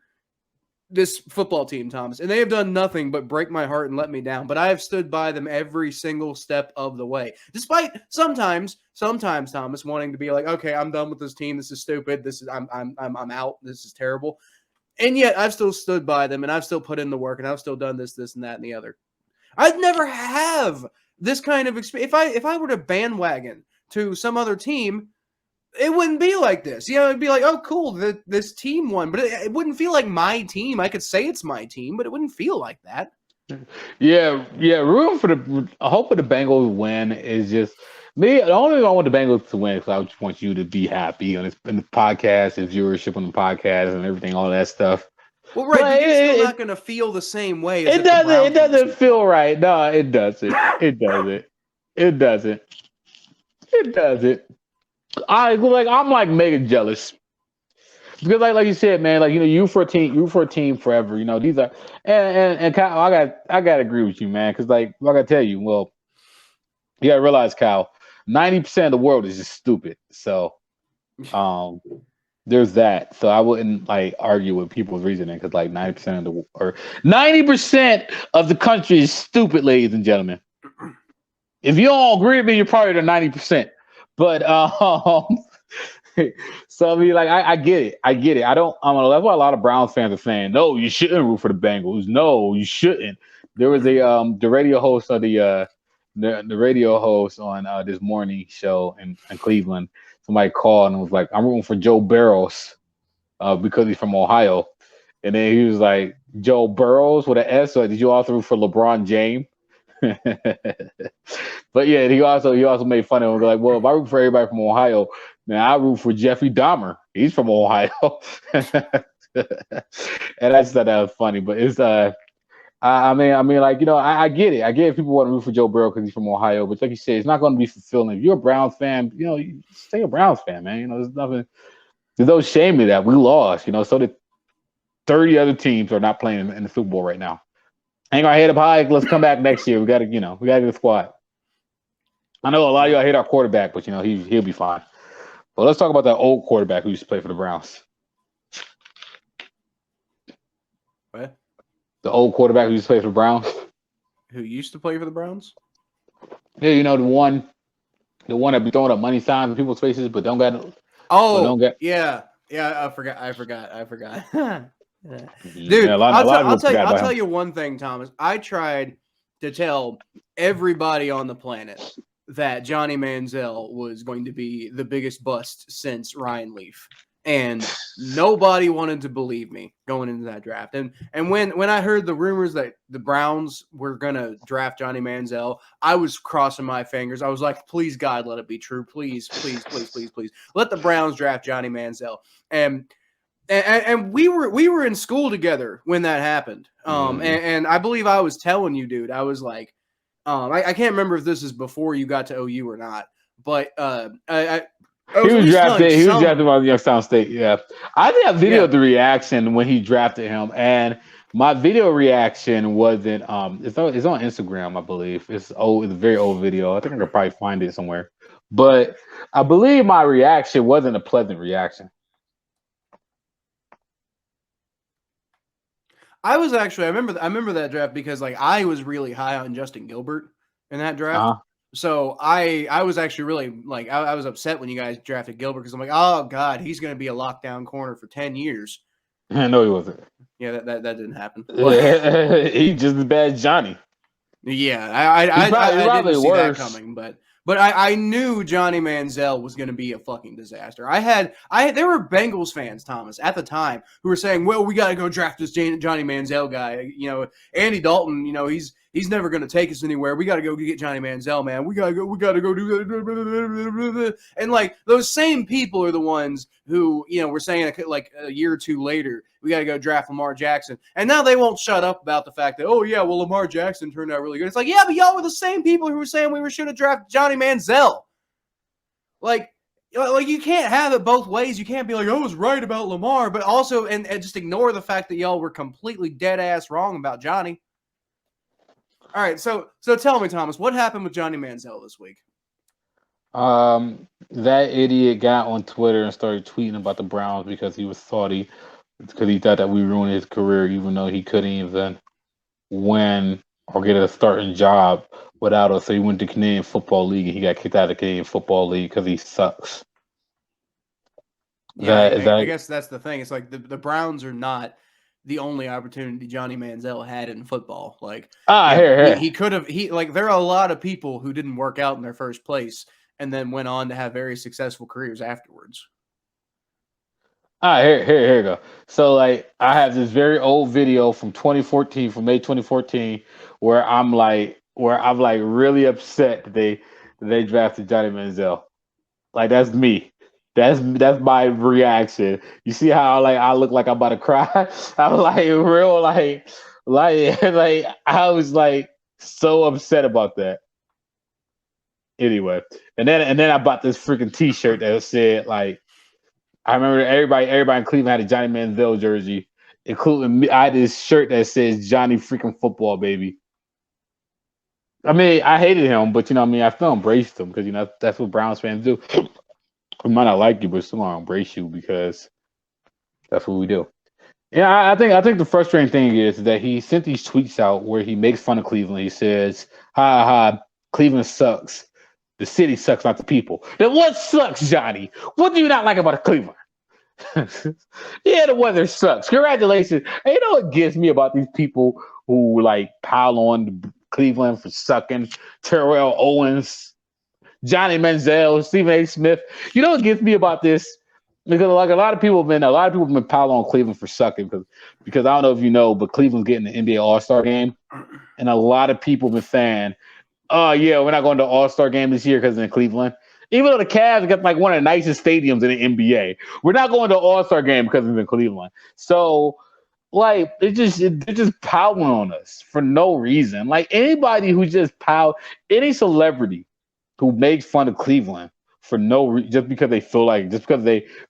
this football team, Thomas, and they have done nothing but break my heart and let me down. But I have stood by them every single step of the way, despite sometimes Thomas wanting to be like, okay, I'm done with this team. This is stupid. I'm out. This is terrible. And yet I've still stood by them, and I've still put in the work, and I've still done this, and that, and the other. I'd never have this kind of experience. If I were to bandwagon to some other team, it wouldn't be like this. It'd be like, oh, cool, this team won. But it wouldn't feel like my team. I could say it's my team, but it wouldn't feel like that. Yeah. Rooting for I hope the Bengals win is just me. The only reason I want the Bengals to win is I just want you to be happy on in the podcast and viewership on the podcast and everything, all that stuff. Well, right, but you're still not going to feel the same way. As it doesn't feel right. No, it doesn't. It doesn't. I'm like mega jealous because like you said, man, you for a team forever. These are and Kyle, I got to agree with you, man, because like I gotta tell you, well, you gotta realize, Kyle, 90% of the world is just stupid. So, there's that. So I wouldn't like argue with people's reasoning because like 90% of the country is stupid, ladies and gentlemen. If you don't agree with me, you're probably the 90%. But so I mean, like I get it. That's why a lot of Browns fans are saying, no, you shouldn't root for the Bengals. No, you shouldn't. There was the radio host of the radio host on this morning show in Cleveland. Somebody called and was like, I'm rooting for Joe Burrows because he's from Ohio. And then he was like, Joe Burrows with an S, or did you also root for LeBron James? But yeah, he also made fun of him. Like, well, if I root for everybody from Ohio, then I root for Jeffrey Dahmer. He's from Ohio. And I just thought that was funny. But it's I get it. I get it. People want to root for Joe Burrow because he's from Ohio, but like you said, it's not going to be fulfilling. If you're a Browns fan, you stay a Browns fan, man. There's no shame in that. We lost, so that 30 other teams are not playing in the Super Bowl right now. Hang our head up high. Let's come back next year. We got to get a squad. I know a lot of y'all hate our quarterback, but he'll be fine. But let's talk about that old quarterback who used to play for the Browns. What? The old quarterback who used to play for the Browns. Who used to play for the Browns? Yeah, the one that be throwing up money signs in people's faces, but don't got. Yeah. I forgot. Dude, Yeah, I'll tell you one thing, Thomas. I tried to tell everybody on the planet that Johnny Manziel was going to be the biggest bust since Ryan Leaf. And nobody wanted to believe me going into that draft. And when I heard the rumors that the Browns were going to draft Johnny Manziel, I was crossing my fingers. I was like, please, God, let it be true. Please. Let the Browns draft Johnny Manziel. And we were in school together when that happened. And I believe I was telling you, dude, I was like, I can't remember if this is before you got to OU or not, but he was drafted by Youngstown State. Yeah, I think I videoed the reaction when he drafted him, and my video reaction wasn't. It's on Instagram, I believe. It's a very old video. I think I could probably find it somewhere, but I believe my reaction wasn't a pleasant reaction. I remember that draft because like I was really high on Justin Gilbert in that draft. Uh-huh. So I was actually really like I was upset when you guys drafted Gilbert because I'm like, oh God, he's going to be a lockdown corner for 10 years. No, he wasn't. Yeah, that didn't happen. He's just as bad as Johnny. Yeah, I didn't see that coming, but I knew Johnny Manziel was going to be a fucking disaster. There were Bengals fans, Thomas, at the time who were saying, well, we got to go draft this Johnny Manziel guy. Andy Dalton, he's never going to take us anywhere. We got to go get Johnny Manziel, man. We got to go do that. And like those same people are the ones who, were saying like a year or two later, we got to go draft Lamar Jackson. And now they won't shut up about the fact that, oh yeah, well, Lamar Jackson turned out really good. It's like, yeah, but y'all were the same people who were saying we should have drafted Johnny Manziel. Like you can't have it both ways. You can't be like, I was right about Lamar, but also and just ignore the fact that y'all were completely dead ass wrong about Johnny. All right, so tell me, Thomas, what happened with Johnny Manziel this week? That idiot got on Twitter and started tweeting about the Browns because he was salty because he thought that we ruined his career, even though he couldn't even win or get a starting job without us. So he went to Canadian Football League and he got kicked out of the Canadian Football League because he sucks. Yeah, I guess that's the thing. It's like the Browns are not the only opportunity Johnny Manziel had in football. Like, here. He could have. There are a lot of people who didn't work out in their first place and then went on to have very successful careers afterwards. Here you go. So, like, I have this very old video from 2014, from May 2014, where I'm really upset that they drafted Johnny Manziel. Like, that's me. That's my reaction. You see how I look like I'm about to cry? I'm like real like I was like so upset about that. Anyway, and then I bought this freaking T-shirt that said like, I remember everybody in Cleveland had a Johnny Manziel jersey, including me. I had this shirt that says Johnny freaking football baby. I mean, I hated him, but I still embraced him because that's what Browns fans do. We might not like you, but still gonna embrace you because that's what we do. Yeah, I think the frustrating thing is that he sent these tweets out where he makes fun of Cleveland. He says, "Ha ha, Cleveland sucks. The city sucks, not the people." Then what sucks, Johnny? What do you not like about Cleveland? Yeah, the weather sucks. Congratulations. And you know what gets me about these people who like pile on Cleveland for sucking? Terrell Owens, Johnny Manziel, Stephen A. Smith. You know what gets me about this? Because like a lot of people have been piling on Cleveland for sucking because I don't know if you know, but Cleveland's getting the NBA All-Star game, and a lot of people have been saying, "Oh yeah, we're not going to the All-Star game this year because it's in Cleveland." Even though the Cavs got like one of the nicest stadiums in the NBA, we're not going to the All-Star game because it's in Cleveland. So like they're just piling on us for no reason. Like anybody who any celebrity who makes fun of Cleveland for no reason, just because they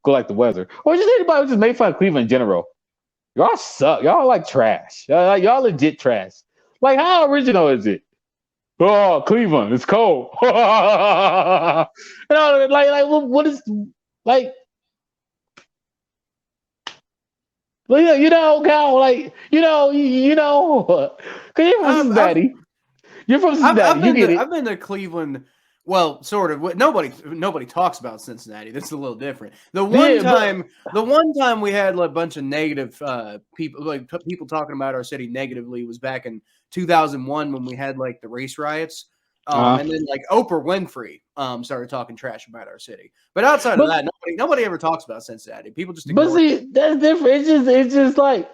go like the weather, or just anybody who just make fun of Cleveland in general. Y'all suck. Y'all like trash. Y'all legit trash. Like how original is it? Oh, Cleveland, it's cold. What is like? Cal, because you're from Cincinnati. You're from Cincinnati. I've been to Cleveland. Well, sort of. Nobody talks about Cincinnati. That's a little different. The one time we had like a bunch of negative people talking about our city negatively was back in 2001 when we had like the race riots. And then like Oprah Winfrey started talking trash about our city. But outside of that, nobody ever talks about Cincinnati. People just ignore it. That's different. It's just like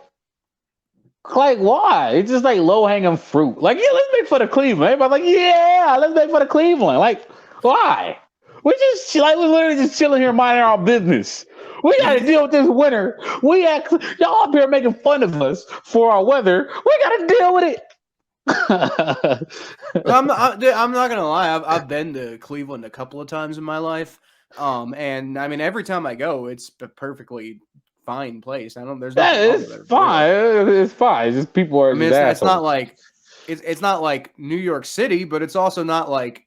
why? It's just like low hanging fruit. Like, yeah, let's make fun of Cleveland. Everybody's like, yeah, let's make fun of Cleveland. Like, why? We're literally just chilling here minding our business. We got to deal with this winter. Y'all up here making fun of us for our weather. We got to deal with it. I'm not gonna lie. I've been to Cleveland a couple of times in my life, and I mean every time I go, it's a perfectly fine place. It's fine. It's fine. It's just people are. I mean, it's not like it's not like New York City, but it's also not like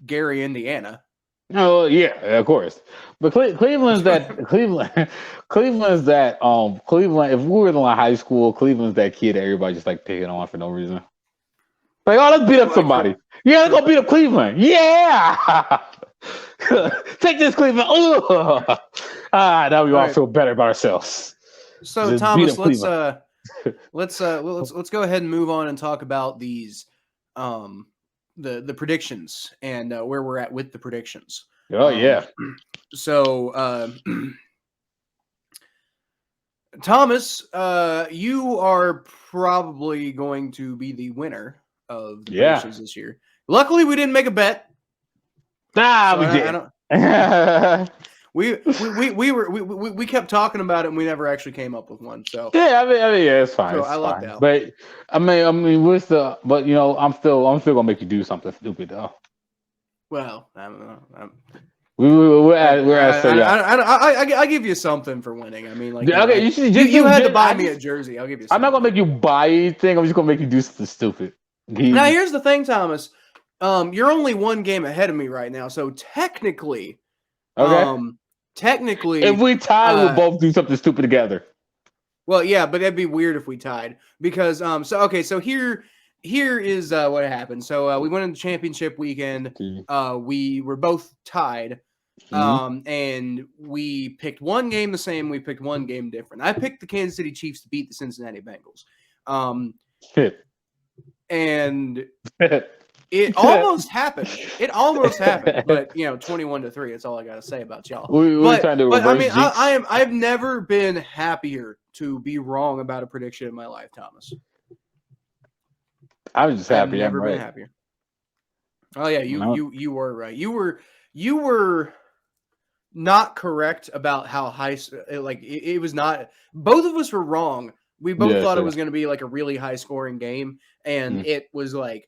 Gary, Indiana. Oh yeah, of course. But Cleveland's that Cleveland. Cleveland's that Cleveland. If we were in like high school, Cleveland's that kid that everybody just like picking on for no reason. Like, oh, let's beat up somebody. Yeah, let's go beat up Cleveland. Yeah. Take this, Cleveland. Now we all feel better about ourselves. So, just Thomas, let's go ahead and move on and talk about these the predictions and where we're at with the predictions. Oh yeah. So, Thomas, you are probably going to be the winner of the predictions this year. Luckily, we didn't make a bet. We did. We kept talking about it and we never actually came up with one. So yeah, I mean, yeah, it's fine. So it's I lucked fine. out. But I mean, I'm still gonna make you do something stupid though. Well, I don't know. I give you something for winning. I mean, like, you had to buy me a jersey. I'll give you something. I'm not gonna make you buy anything. I'm just gonna make you do something stupid. Now, here's the thing, Thomas. You're only one game ahead of me right now, so technically, Okay. If we tie, we'll both do something stupid together. Well, yeah, but it'd be weird if we tied because so here is what happened. So we went into championship weekend. We were both tied. And we picked one game the same. We picked one game different. I picked the Kansas City Chiefs to beat the Cincinnati Bengals. And it almost happened. It almost happened, but 21-3. That's all I got to say about y'all. We're trying to reverse I mean, jinx. I've never been happier to be wrong about a prediction in my life, Thomas. I was just happy. I've never been happier. Oh yeah, you were right. You were not correct about how high. Like it was not. Both of us were wrong. We both thought it was going to be like a really high scoring game, and it was like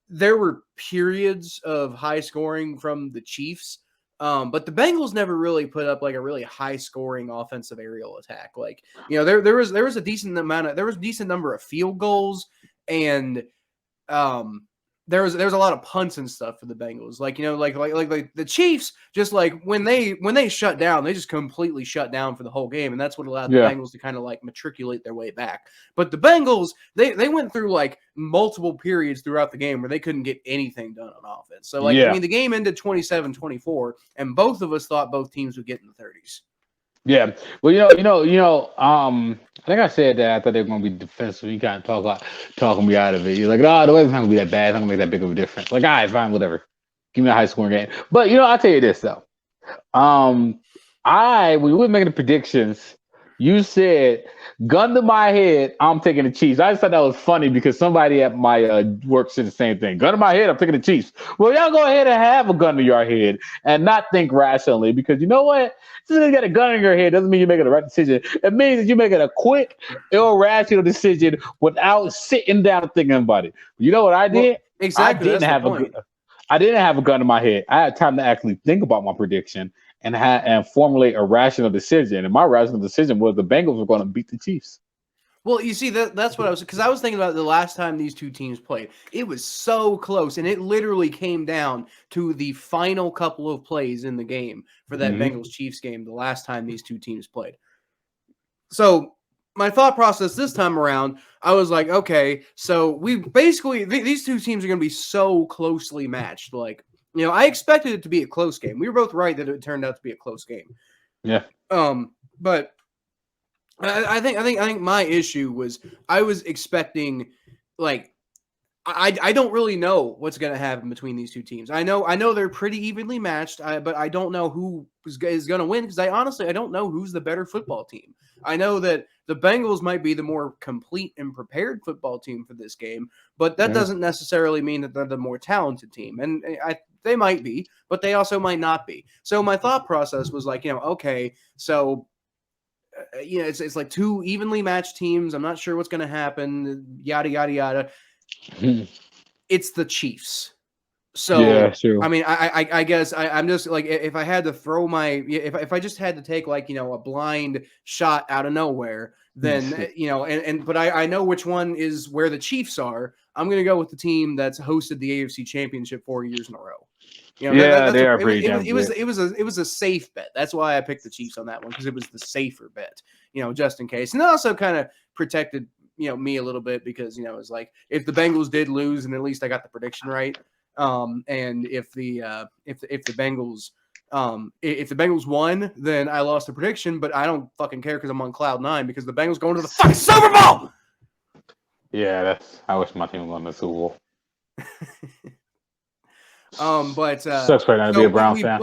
there were periods of high scoring from the Chiefs, but the Bengals never really put up like a really high scoring offensive aerial attack. Like there was a decent number of field goals, and there was a lot of punts and stuff for the Bengals. Like like the Chiefs, just like when they shut down, they just completely shut down for the whole game, and that's what allowed the Bengals to kind of like matriculate their way back. But the Bengals, they went through like multiple periods throughout the game where they couldn't get anything done on offense. So I mean, the game ended 27-24, and both of us thought both teams would get in the 30s. Yeah. Well, I think I said that I thought they were going to be defensive. You kind of talking me out of it. You're like, oh, the weather's not going to be that bad. It's not going to make that big of a difference. Like, all right, fine, whatever. Give me a high scoring game. But, I'll tell you this, though. When we were making the predictions, you said, gun to my head, I'm taking the Chiefs. I just thought that was funny because somebody at my work said the same thing. Gun to my head, I'm taking the Chiefs. Well, y'all go ahead and have a gun to your head and not think rationally because you know what? Just because you got a gun in your head doesn't mean you're making the right decision. It means that you're making a quick, irrational decision without sitting down and thinking about it. You know what I did? Well, exactly. I didn't have a gun in my head. I had time to actually think about my prediction and formulate a rational decision. And my rational decision was the Bengals were going to beat the Chiefs. Well, you see, that's what I was, because I was thinking about the last time these two teams played. It was so close, and it literally came down to the final couple of plays in the game for that Bengals-Chiefs game the last time these two teams played. So my thought process this time around, I was like, okay, so we basically, these two teams are going to be so closely matched. Like, I expected it to be a close game. We were both right that it turned out to be a close game. Yeah. But I think my issue was I was expecting, like, I don't really know what's going to happen between these two teams. I know they're pretty evenly matched, but I don't know who is going to win because I don't know who's the better football team. I know that the Bengals might be the more complete and prepared football team for this game, but that doesn't necessarily mean that they're the more talented team. And they might be, but they also might not be. So my thought process was like, okay, so it's like two evenly matched teams. I'm not sure what's going to happen. Yada yada yada. It's the Chiefs. So yeah, sure. I mean, I guess I'm just like, if I had to throw if I just had to take like a blind shot out of nowhere, then but I know which one is where the Chiefs are. I'm gonna go with the team that's hosted the AFC Championship 4 years in a row. They are pretty damn good. It was a safe bet. That's why I picked the Chiefs on that one because it was the safer bet. Just in case, and it also kind of protected me a little bit because it's like if the Bengals did lose, and at least I got the prediction right. And if the Bengals if the Bengals won, then I lost the prediction, but I don't fucking care because I'm on cloud 9 because the Bengals going to the fucking Super Bowl. Yeah, I wish my team won the Super Bowl. But sucks right now to be a Browns fan.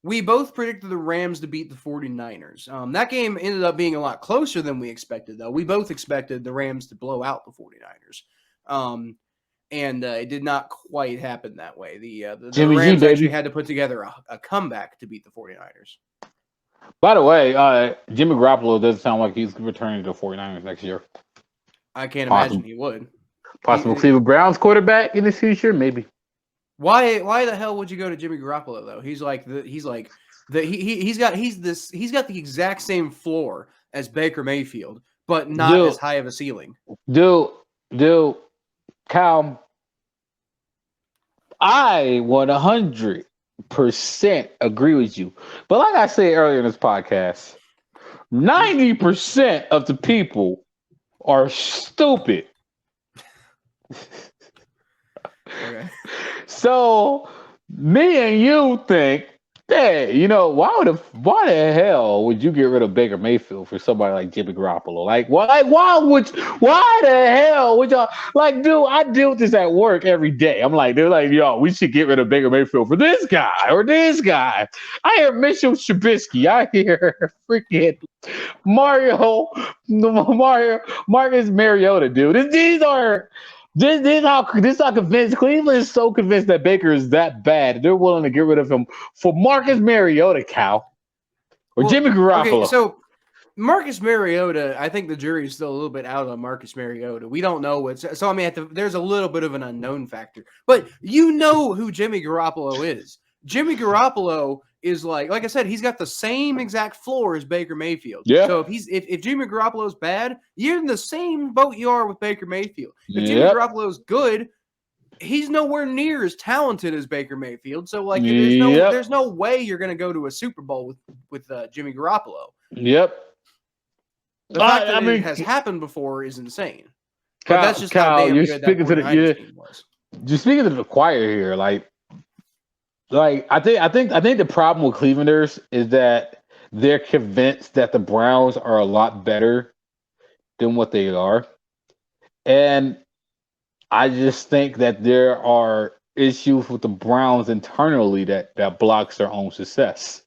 We both predicted the Rams to beat the 49ers. That game ended up being a lot closer than we expected, though. We both expected the Rams to blow out the 49ers. And it did not quite happen that way. The Rams actually had to put together a comeback to beat the 49ers. By the way, Jimmy Garoppolo doesn't sound like he's returning to the 49ers next year. I can't imagine he would. Possible Cleveland Browns quarterback in the future, maybe. Why the hell would you go to Jimmy Garoppolo though? He's got the exact same floor as Baker Mayfield, but not as high of a ceiling. Dude, Cal, I 100% agree with you. But like I said earlier in this podcast, 90% of the people are stupid. Okay. So me and you think, hey, you know, why the hell would you get rid of Baker Mayfield for somebody like Jimmy Garoppolo? Why the hell would y'all like, dude? I deal with this at work every day. I'm like, they're like, yo, we should get rid of Baker Mayfield for this guy or this guy. I hear Mitchell Trubisky. I hear freaking Marcus Mariota, dude. This is how convinced Cleveland is so convinced that Baker is that bad. They're willing to get rid of him for Marcus Mariota, Cal, or Jimmy Garoppolo. Okay, so Marcus Mariota, I think the jury is still a little bit out on Marcus Mariota. We don't know what's so. I mean, there's a little bit of an unknown factor, but you know who Jimmy Garoppolo is. Jimmy Garoppolo is like I said, he's got the same exact floor as Baker Mayfield. Yeah. So if Jimmy Garoppolo's bad, you're in the same boat you are with Baker Mayfield. If Jimmy Garoppolo's good, he's nowhere near as talented as Baker Mayfield. So there's no way you're going to go to a Super Bowl with Jimmy Garoppolo. Yep. The fact that it has happened before is insane. But that's just how damn good that 49ers team was. You're speaking to the choir here, I think the problem with Clevelanders is that they're convinced that the Browns are a lot better than what they are. And I just think that there are issues with the Browns internally that blocks their own success.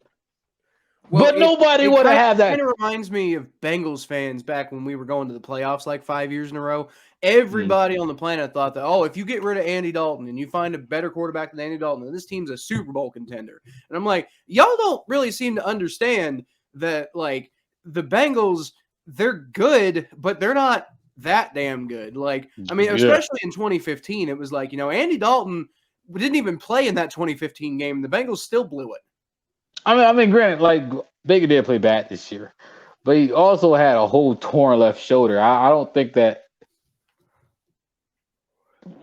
Well, but nobody would have had that. It kind of reminds me of Bengals fans back when we were going to the playoffs like 5 years in a row. Everybody on the planet thought that, if you get rid of Andy Dalton and you find a better quarterback than Andy Dalton, then this team's a Super Bowl contender. And I'm like, y'all don't really seem to understand that, the Bengals, they're good, but they're not that damn good. Especially in 2015, it was Andy Dalton didn't even play in that 2015 game. The Bengals still blew it. I mean, granted, Baker did play bad this year, but he also had a whole torn left shoulder. I don't think that.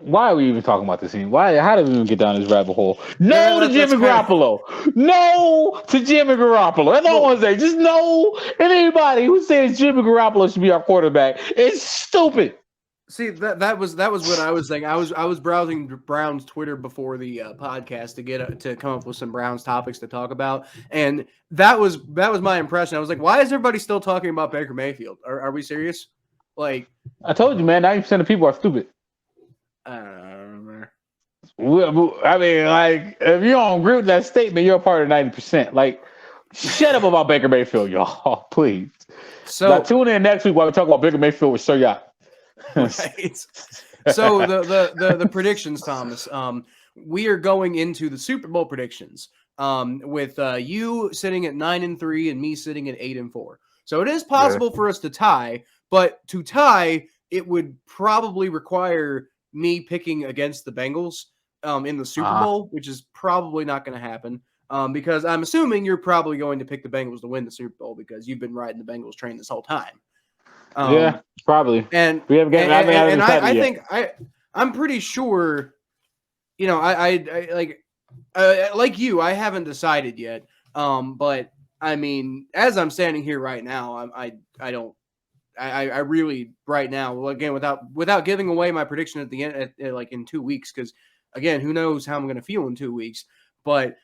Why are we even talking about this team? How did we even get down this rabbit hole? No to Jimmy Garoppolo. No to Jimmy Garoppolo. That's all I want to say. Just no. And anybody who says Jimmy Garoppolo should be our quarterback is stupid. See, that was what I was saying. I was browsing Browns Twitter before the podcast to come up with some Browns topics to talk about, and that was my impression. I was like, why is everybody still talking about Baker Mayfield? Are we serious? I told you, man. 90% of people are stupid. I don't know. I mean, if you don't agree with that statement, you're a part of 90%. Shut up about Baker Mayfield, y'all, please. So now, tune in next week while we talk about Baker Mayfield with Sir Yacht. Right. So the predictions, Thomas. We are going into the Super Bowl predictions. With you sitting at 9-3 and me sitting at 8-4. So it is possible for us to tie, but to tie, it would probably require me picking against the Bengals in the Super Bowl, which is probably not going to happen. Because I'm assuming you're probably going to pick the Bengals to win the Super Bowl because you've been riding the Bengals train this whole time. Yeah, probably. And we haven't gotten. I think I'm pretty sure. I like you. I haven't decided yet. But I mean, as I'm standing here right now, I really right now, again, without giving away my prediction at the end, in 2 weeks, because again, who knows how I'm going to feel in 2 weeks. But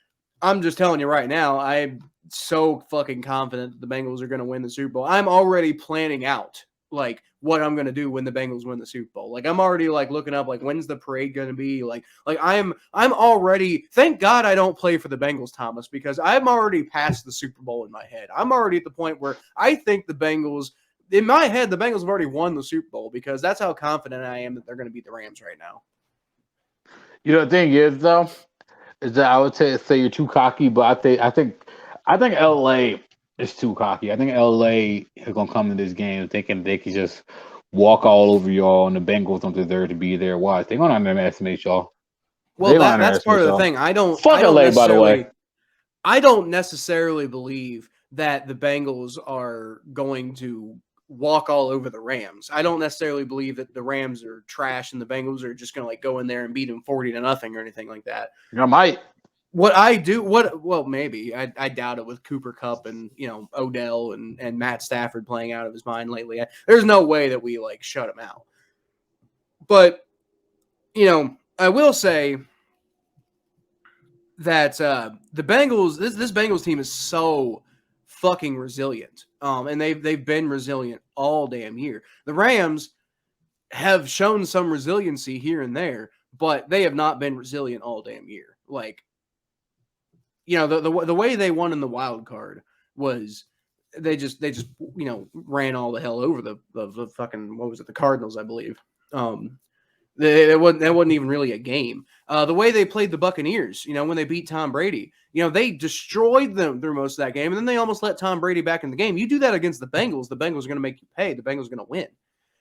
I'm just telling you right now, I'm so fucking confident that the Bengals are going to win the Super Bowl. I'm already planning out what I'm going to do when the Bengals win the Super Bowl. I'm already looking up when's the parade going to be? I'm already, thank God I don't play for the Bengals, Thomas, because I'm already past the Super Bowl in my head. I'm already at the point where I think the Bengals, in my head, the Bengals have already won the Super Bowl because that's how confident I am that they're going to beat the Rams right now. The thing is, though, is that I would say you're too cocky, but I think LA is too cocky. I think LA is gonna come to this game thinking they can just walk all over y'all, and the Bengals don't deserve to be there. Watch, they're gonna underestimate y'all. Well, that's part of the thing. I don't LA, by the way. I don't necessarily believe that the Bengals are going to walk all over the Rams. I don't necessarily believe that the Rams are trash and the Bengals are just going to like go in there and beat them 40-0 or anything like that. I might. Maybe. I doubt it with Cooper Kupp and, Odell and Matt Stafford playing out of his mind lately. There's no way that we like shut him out. But, I will say that the Bengals, this Bengals team is so fucking resilient. And they've been resilient all damn year. The Rams have shown some resiliency here and there, but they have not been resilient all damn year. Like, the way they won in the wild card was they just ran all the hell over the fucking, what was it, the Cardinals, I believe. That wasn't even really a game. The way they played the Buccaneers, when they beat Tom Brady, they destroyed them through most of that game, and then they almost let Tom Brady back in the game. You do that against the Bengals are going to make you pay. The Bengals are going to win.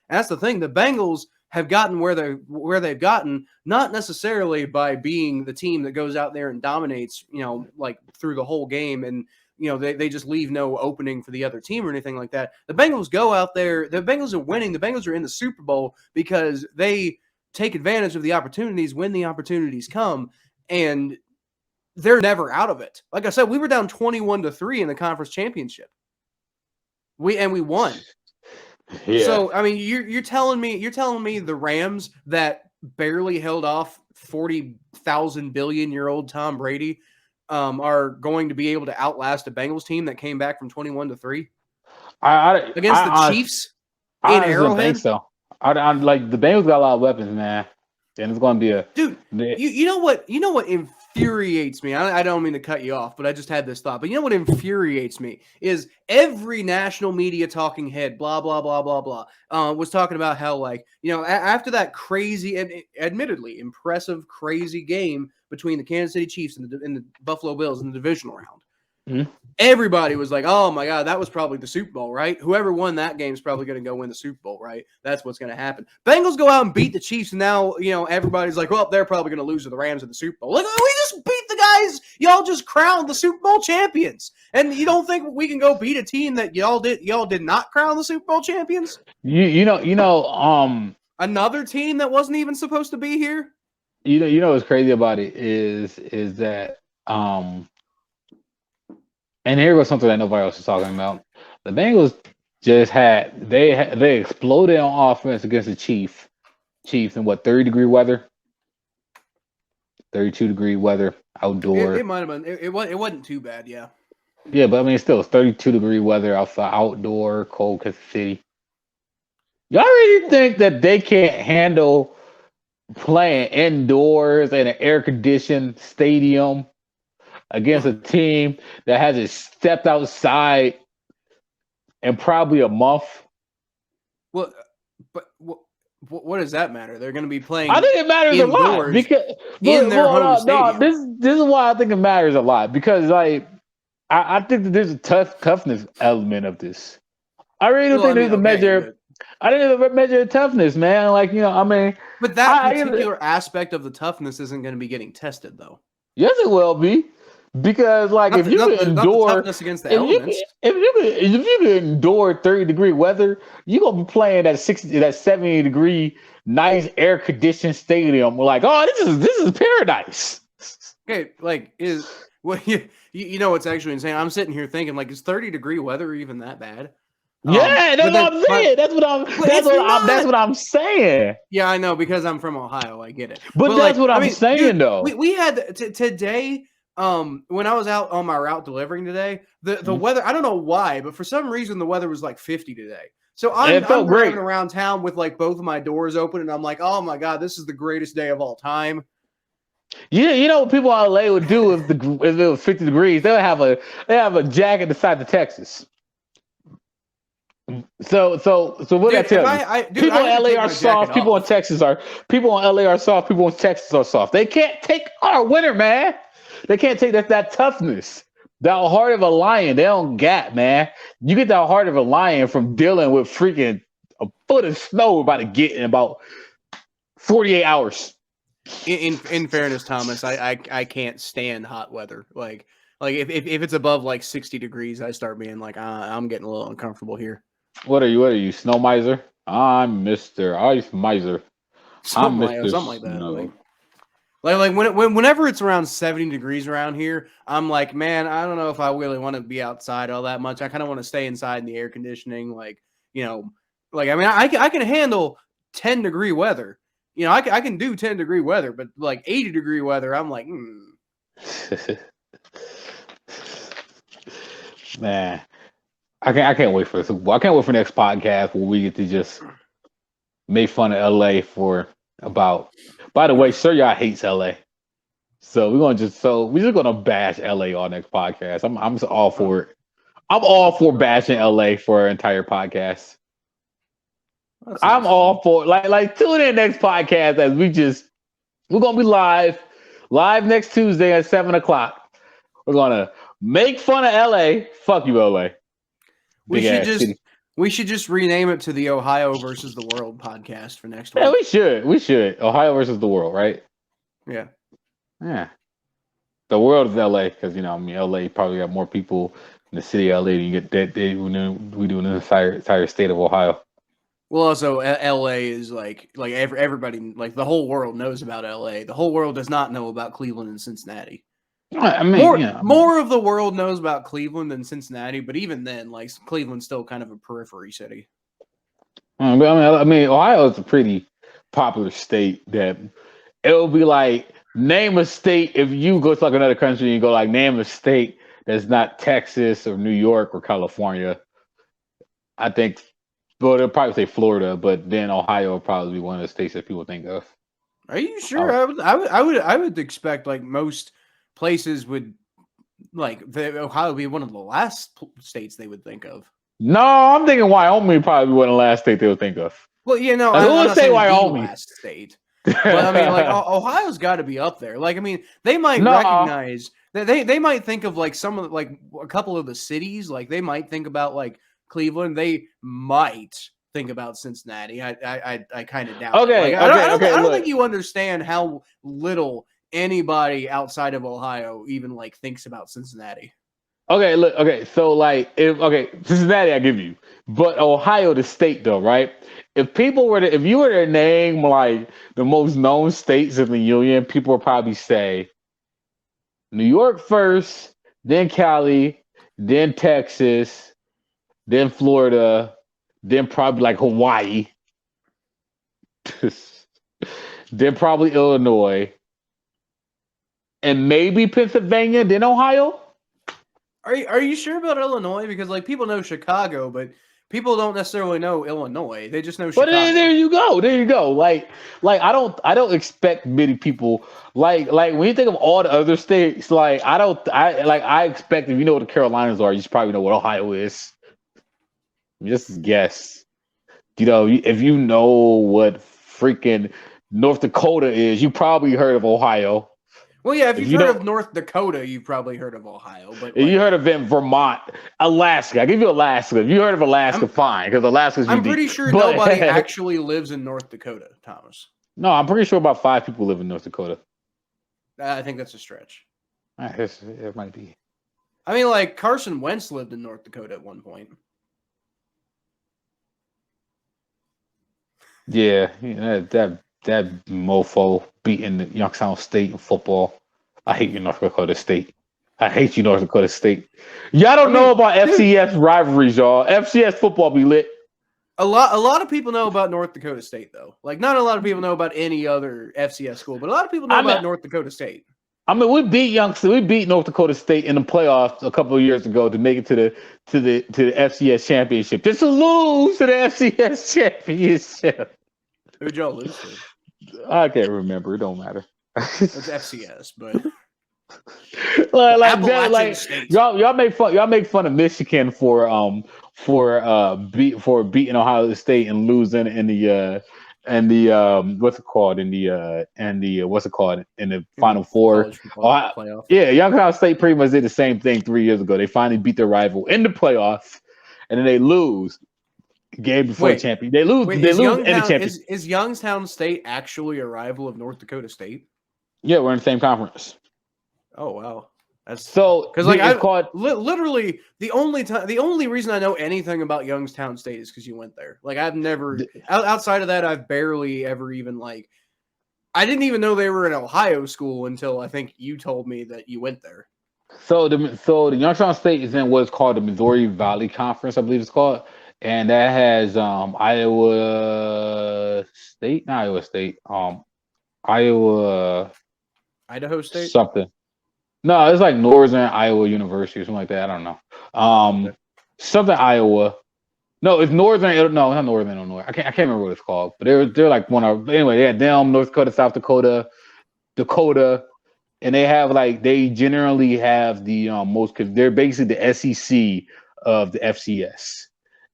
And that's the thing. The Bengals have gotten where they've gotten, not necessarily by being the team that goes out there and dominates, like through the whole game and, they just leave no opening for the other team or anything like that. The Bengals go out there. The Bengals are winning. The Bengals are in the Super Bowl because they take advantage of the opportunities when the opportunities come, and they're never out of it. Like I said, we were down 21-3 in the conference championship. We won. Yeah. So, I mean, you're telling me the Rams that barely held off 40,000 billion-year-old Tom Brady are going to be able to outlast a Bengals team that came back from 21-3 against the Chiefs in Arrowhead? Think so. I like the Bengals got a lot of weapons, man, and it's going to be a dude. You know what infuriates me? I don't mean to cut you off, but I just had this thought. But you know what infuriates me is every national media talking head, blah blah blah blah blah, was talking about how after that crazy and admittedly impressive crazy game between the Kansas City Chiefs and the Buffalo Bills in the divisional round. Mm-hmm. Everybody was like, oh, my God, that was probably the Super Bowl, right? Whoever won that game is probably going to go win the Super Bowl, right? That's what's going to happen. Bengals go out and beat the Chiefs, and now, everybody's like, well, they're probably going to lose to the Rams in the Super Bowl. Like, we just beat the guys. Y'all just crowned the Super Bowl champions. And you don't think we can go beat a team that y'all did not crown the Super Bowl champions? Another team that wasn't even supposed to be here? You know what's crazy about it is that and here was something that nobody else is talking about. The Bengals just they exploded on offense against the Chiefs in 30-degree weather, 32-degree weather outdoor. It might have been. It wasn't too bad, yeah. Yeah, but I mean, still, it's 32-degree weather outside, outdoor, cold Kansas City. Y'all really think that they can't handle playing indoors in an air-conditioned stadium against a team that hasn't stepped outside in probably a month? Well, but what does that matter? They're going to be playing. I think it matters a lot because in their home stadium. This is why I think it matters a lot because I think that there's a toughness element of this. I really don't think there's a measure. I didn't measure toughness, man. But that particular aspect of the toughness isn't going to be getting tested, though. Yes, it will be. Because if you can endure toughness against the elements. If you can endure 30-degree weather, you're gonna be playing that 70-degree nice air conditioned stadium. We're like, oh, this is paradise. Okay, you know what's actually insane? I'm sitting here thinking, is 30-degree weather even that bad? Yeah, that's what I'm saying. That's what I'm saying. Yeah, I know, because I'm from Ohio. I get it. But that's what I'm saying, dude, though. We had today. When I was out on my route delivering today, the weather, I don't know why, but for some reason the weather was 50 today. So I'm driving around town with both of my doors open, and I'm like, oh my God, this is the greatest day of all time. Yeah, you know what people in LA would do if it was 50 degrees? They have a jacket the size of Texas. So what did I tell you? People in LA are soft. People in LA are soft. People in Texas are soft. They can't take our winter, man. They can't take that toughness, that heart of a lion. They don't got, man. You get that heart of a lion from dealing with freaking a foot of snow about to get in about 48 hours. In fairness, Thomas, I can't stand hot weather. If it's above 60 degrees, I start being I'm getting a little uncomfortable here. What are you? What are you? Snow miser? I'm Mister Ice Miser. I'm Mister Something like that. Snow. Whenever it's around 70 degrees around here, I'm like, man, I don't know if I really want to be outside all that much. I kind of want to stay inside in the air conditioning. I mean, I can handle 10-degree weather. I can do 10-degree weather, but like 80-degree weather, I'm like, Man, I can't wait for this. I can't wait for the next podcast where we get to just make fun of LA for about. By the way, Sir Y'all hates LA, so we're just gonna bash LA on next podcast. I'm just all for it. I'm all for bashing LA for our entire podcast. I'm all for like tune in next podcast as we're gonna be live next Tuesday at 7:00. We're gonna make fun of LA. Fuck you, LA. We should just rename it to the Ohio versus the World podcast for next week. Yeah, we should. Ohio versus the world, right? Yeah. Yeah. The world is LA because LA probably got more people in the city of LA than you get that we do in the entire state of Ohio. Well, also LA is like everybody, like the whole world knows about LA. The whole world does not know about Cleveland and Cincinnati. I mean, more of the world knows about Cleveland than Cincinnati, but even then, like Cleveland's still kind of a periphery city. I mean, Ohio is a pretty popular state that it'll be like name a state if you go to like another country and you go like name a state that's not Texas or New York or California. I think, well, they'll probably say Florida, but then Ohio will probably be one of the states that people think of. Are you sure? I would expect like most places would like Ohio would be one of the last states they would think of. No, I'm thinking Wyoming would probably be one of the last states they would think of. Well, I would say Wyoming last state. But I mean, like Ohio's got to be up there. Like, I mean, they might recognize that they might think of like some of like a couple of the cities. Like, they might think about like Cleveland. They might think about Cincinnati. I kind of doubt. Okay, it. Like, I don't think you understand how little anybody outside of Ohio even like thinks about Cincinnati. So like Cincinnati I give you, but Ohio the state though, right? If you were to name like the most known states in the union, people would probably say New York first, then Cali, then Texas, then Florida, then probably like Hawaii, then probably Illinois. And maybe Pennsylvania, then Ohio. Are you sure about Illinois? Because like people know Chicago, but people don't necessarily know Illinois. They just know Chicago. But there you go. Like I don't expect many people like when you think of all the other states. Like I expect if you know what the Carolinas are, you should probably know what Ohio is. Just guess. If you know what freaking North Dakota is, you probably heard of Ohio. Well, yeah, if you've heard of North Dakota, you've probably heard of Ohio. But you heard of Vermont, Alaska. I give you Alaska. If you heard of Alaska, fine, because Alaska's unique. I'm pretty sure nobody actually lives in North Dakota, Thomas. No, I'm pretty sure about 5 people live in North Dakota. I think that's a stretch. It might be. I mean, like Carson Wentz lived in North Dakota at one point. Yeah, that mofo beating the Youngstown State in football. I hate you, North Dakota State. I hate you, North Dakota State. Y'all don't know about FCS rivalries, y'all. FCS football be lit. A lot of people know about North Dakota State, though. Like, not a lot of people know about any other FCS school, but a lot of people know about North Dakota State. I mean, we beat North Dakota State in the playoffs a couple of years ago to make it to the FCS championship. Just to lose to the FCS championship. Who'd y'all lose to? I can't remember. It don't matter. It's FCS, but y'all make fun of Michigan for beating Ohio State and losing in the Final Four. Playoff. Yeah, Youngstown State pretty much did the same thing 3 years ago. They finally beat their rival in the playoffs, and then they lose. Game before the champion. They lose in the championship. Is Youngstown State actually a rival of North Dakota State? Yeah, we're in the same conference. Oh, wow. That's So because like it's called literally the only reason I know anything about Youngstown State is because you went there. Like I've never outside of that, I've barely ever even like I didn't even know they were an Ohio school until I think you told me that you went there. so the Youngstown State is in what's called the Missouri Valley Conference, I believe it's called, and that has Iowa State, not Iowa State, Iowa Idaho State. something. No, it's like Northern Iowa University or something like that. I don't know. Okay. Something Iowa. No, it's Northern. No, not Northern Illinois. I can't remember what it's called. But they're like one of anyway. They had them, North Dakota, South Dakota, and they have like they generally have the most because they're basically the SEC of the FCS,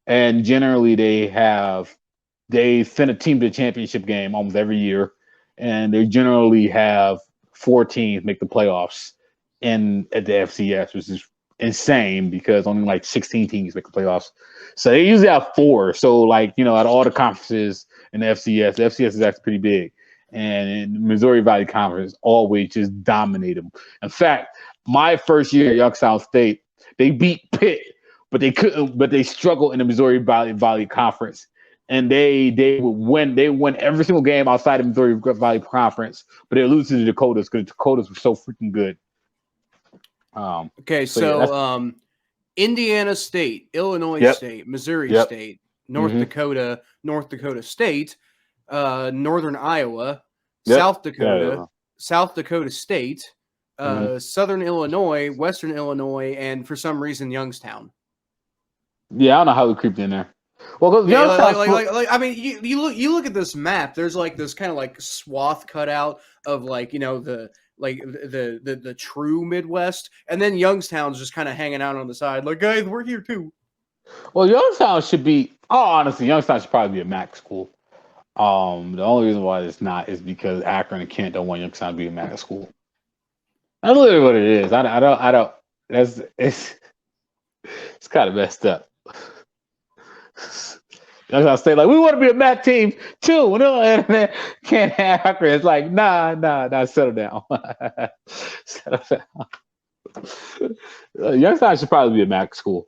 and generally they send a team to the championship game almost every year, and they generally have 4 teams make the playoffs at the FCS, which is insane because only like 16 teams make the playoffs. So they usually have 4. So like, out of all the conferences in the FCS is actually pretty big. And in the Missouri Valley Conference always just dominate them. In fact, my first year at Youngstown State, they beat Pitt, but they couldn't, but they struggled in the Missouri Valley Conference. And they would win. They win every single game outside of Missouri Valley Conference, but they lose to the Dakotas because the Dakotas were so freaking good. Okay, so Indiana State, Illinois State, Missouri State, North Dakota State, Northern Iowa, South Dakota, South Dakota State, Southern Illinois, Western Illinois, and for some reason Youngstown. Yeah, I don't know how we creeped in there. Well, I mean, you look at this map. There's like this kind of like swath cut out of like the true Midwest, and then Youngstown's just kind of hanging out on the side. Like, guys, we're here too. Well, Youngstown should be. Oh, honestly, Youngstown should probably be a MAC school. The only reason why it's not is because Akron and Kent don't want Youngstown to be a MAC school. That's literally what it is. I don't. It's kind of messed up. Youngstown State like we want to be a MAC team too. And then can't have Akron. It's like nah. Settle down. Settle down. Youngstown should probably be a MAC school.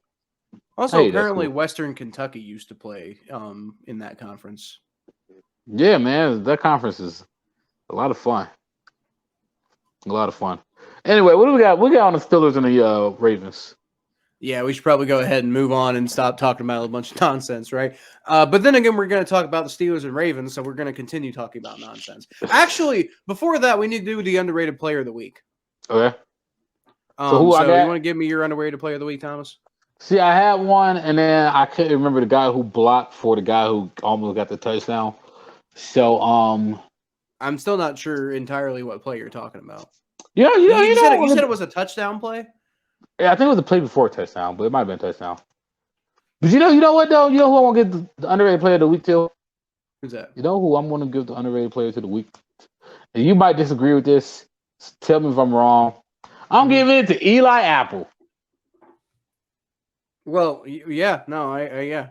Also, apparently, Western Kentucky used to play in that conference. Yeah, man, that conference is a lot of fun. Anyway, what do we got? We got on the Steelers and the Ravens. Yeah, we should probably go ahead and move on and stop talking about a bunch of nonsense, right? But then again, we're going to talk about the Steelers and Ravens, so we're going to continue talking about nonsense. Actually, before that, we need to do the underrated player of the week. Okay. So you want to give me your underrated player of the week, Thomas? See, I had one, and then I couldn't remember the guy who blocked for the guy who almost got the touchdown. So, I'm still not sure entirely what play you're talking about. Yeah, you said it was a touchdown play? Yeah, I think it was a play before a touchdown, but it might have been a touchdown. But you know what though? You know who I want to give the underrated player of the week to? Who's that? You know who I'm going to give the underrated player to the week? And you might disagree with this. Tell me if I'm wrong. I'm giving it to Eli Apple. Well, yeah, no, I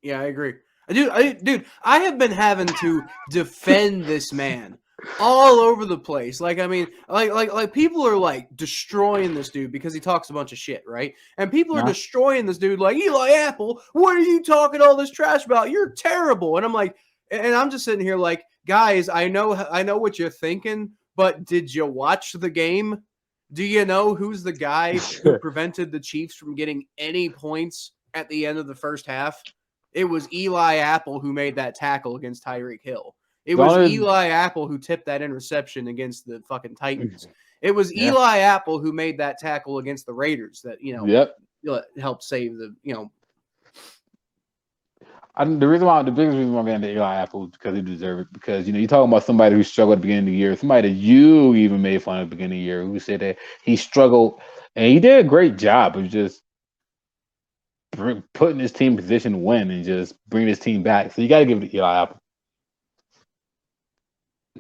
agree. Dude, I have been having to defend this man all over the place. Like, I mean, like people are like destroying this dude because he talks a bunch of shit, right? And people are destroying this dude like, Eli Apple, what are you talking all this trash about? You're terrible. And I'm like, and I'm just sitting here like, guys, I know what you're thinking, but did you watch the game? Do you know who's the guy who prevented the Chiefs from getting any points at the end of the first half? It was Eli Apple who made that tackle against Tyreek Hill. It was Eli Apple who tipped that interception against the fucking Titans. It was Eli Apple who made that tackle against the Raiders that, helped save the, the biggest reason why I'm getting to Eli Apple is because he deserves it. Because, you're talking about somebody who struggled at the beginning of the year, somebody that you even made fun of at the beginning of the year, who said that he struggled, and he did a great job of just putting his team in position to win and just bring his team back. So you got to give it to Eli Apple.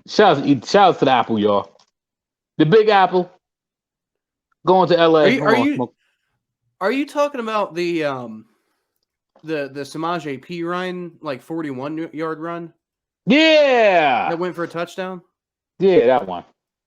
Shout out to the Apple, y'all. The Big Apple going to LA. Are you talking about the Samaje P run, like 41-yard run? Yeah. That went for a touchdown? Yeah, that one.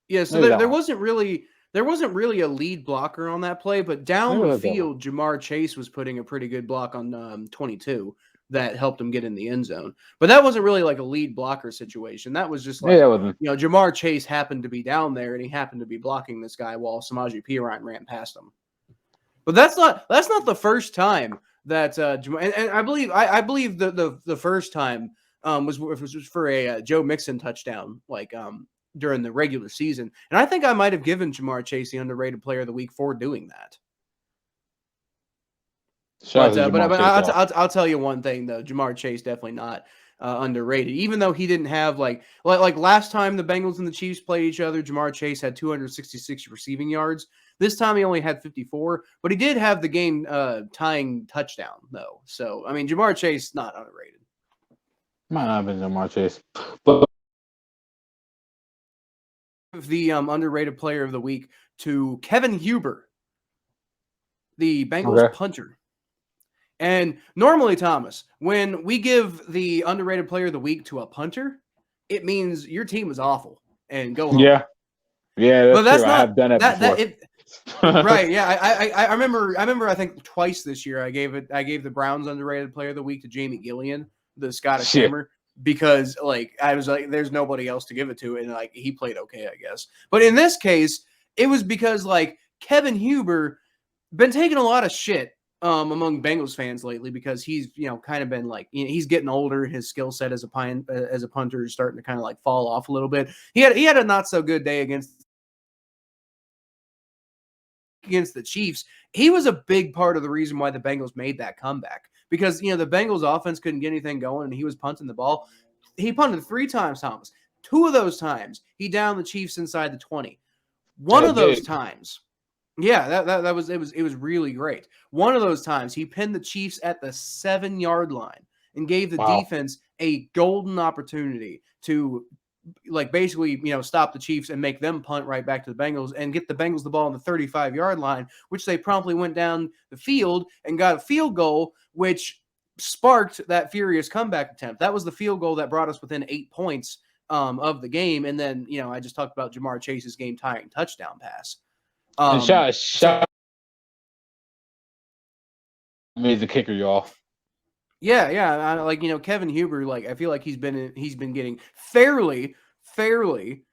Yeah, so there wasn't really there wasn't really a lead blocker on that play, but down Maybe the that's that field, Jamar Chase was putting a pretty good block on 22 that helped him get in the end zone. But that wasn't really like a lead blocker situation. That was just like, Yeah, that wasn't. Jamar Chase happened to be down there and he happened to be blocking this guy while Samaje Perine ran past him. But that's not the first time that and I believe the first time was for a Joe Mixon touchdown during the regular season, and I think I might have given Jamar Chase the underrated player of the week for doing that. But I'll tell you one thing though, Jamar Chase definitely not underrated. Even though he didn't have like last time the Bengals and the Chiefs played each other, Jamar Chase had 266 receiving yards. This time he only had 54, but he did have the game tying touchdown though. So I mean, Jamar Chase not underrated. Might not have been Jamar Chase, but the underrated player of the week to Kevin Huber, the Bengals punter. And normally, Thomas, when we give the underrated player of the week to a punter, it means your team is awful and go home. Yeah, but that's true. not, I have done it before. Right? Yeah, I remember. I think twice this year I gave the Browns underrated player of the week to Jamie Gillian, the Scottish Hammer, because I was like, there's nobody else to give it to, and he played okay, I guess. But in this case, it was because Kevin Huber been taking a lot of shit among Bengals fans lately because he's kind of been he's getting older. His skill set as a punter is starting to kind of fall off a little bit. He had a not so good day against the Chiefs. He was a big part of the reason why the Bengals made that comeback because the Bengals offense couldn't get anything going and he was punting the ball. He punted 3 times, Thomas. 2 of those times he downed the Chiefs inside the 20. One of those times. Yeah, that was it was really great. One of those times he pinned the Chiefs at the 7-yard line and gave the defense a golden opportunity to basically stop the Chiefs and make them punt right back to the Bengals and get the Bengals the ball on the 35-yard line, which they promptly went down the field and got a field goal, which sparked that furious comeback attempt. That was the field goal that brought us within 8 points of the game. And then I just talked about Jamar Chase's game-tying touchdown pass. Shot made the kicker, y'all. Yeah. Kevin Huber, I feel like he's been getting fairly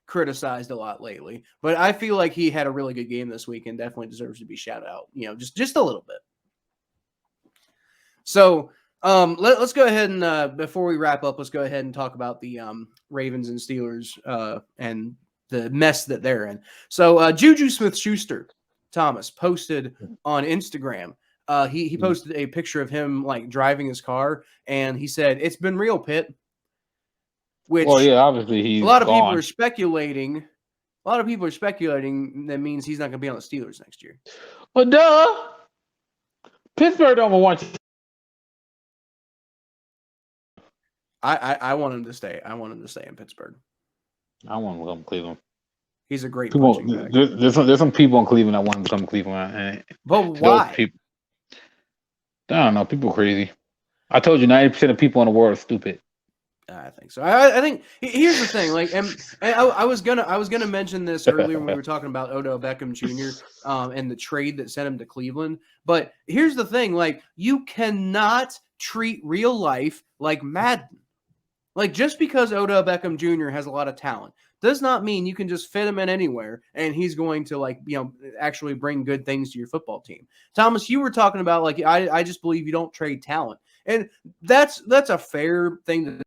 criticized a lot lately, but I feel like he had a really good game this week and definitely deserves to be shouted out. Just a little bit. So let's go ahead and before we wrap up, let's go ahead and talk about the Ravens and Steelers and the mess that they're in. So Juju Smith-Schuster, Thomas, posted on Instagram. He posted a picture of him driving his car, and he said, "It's been real, Pitt." Which, obviously he's a lot of gone. people are speculating. That means he's not going to be on the Steelers next year. Well, duh. Pittsburgh don't want you. I want him to stay. I want him to stay in Pittsburgh. I want him to come to Cleveland. He's a great punching back. There's some people in Cleveland that want him to come to Cleveland. But why? People, I don't know. People are crazy. I told you 90% of people in the world are stupid. I think so. I think here's the thing. I was gonna mention this earlier when we were talking about Odell Beckham Jr. And the trade that sent him to Cleveland. But here's the thing. You cannot treat real life like Madden. Just because Odell Beckham Jr. has a lot of talent does not mean you can just fit him in anywhere and he's going to actually bring good things to your football team. Thomas, you were talking about I just believe you don't trade talent. And that's a fair thing to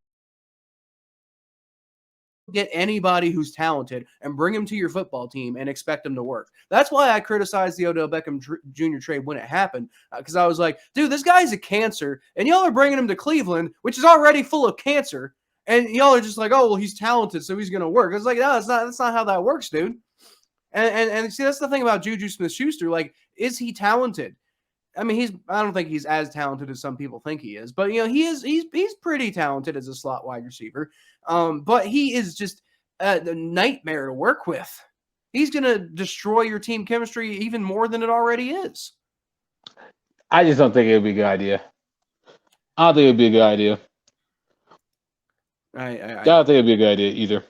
get anybody who's talented and bring him to your football team and expect them to work. That's why I criticized the Odell Beckham Jr. trade when it happened, because I was like, dude, this guy's a cancer, and y'all are bringing him to Cleveland, which is already full of cancer, and y'all are just like, oh, well, he's talented, so he's going to work. It's like, no, that's not how that works, dude. And see, that's the thing about Juju Smith-Schuster. Is he talented? I mean, I don't think he's as talented as some people think he is, but he's pretty talented as a slot wide receiver. But he is just a nightmare to work with. He's going to destroy your team chemistry even more than it already is. I just don't think it would be a good idea. I don't think it would be a good idea. I don't think it would be a good idea either.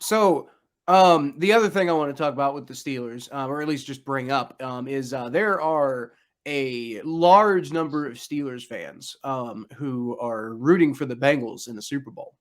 So, the other thing I want to talk about with the Steelers, or at least just bring up, is there are a large number of Steelers fans who are rooting for the Bengals in the Super Bowl.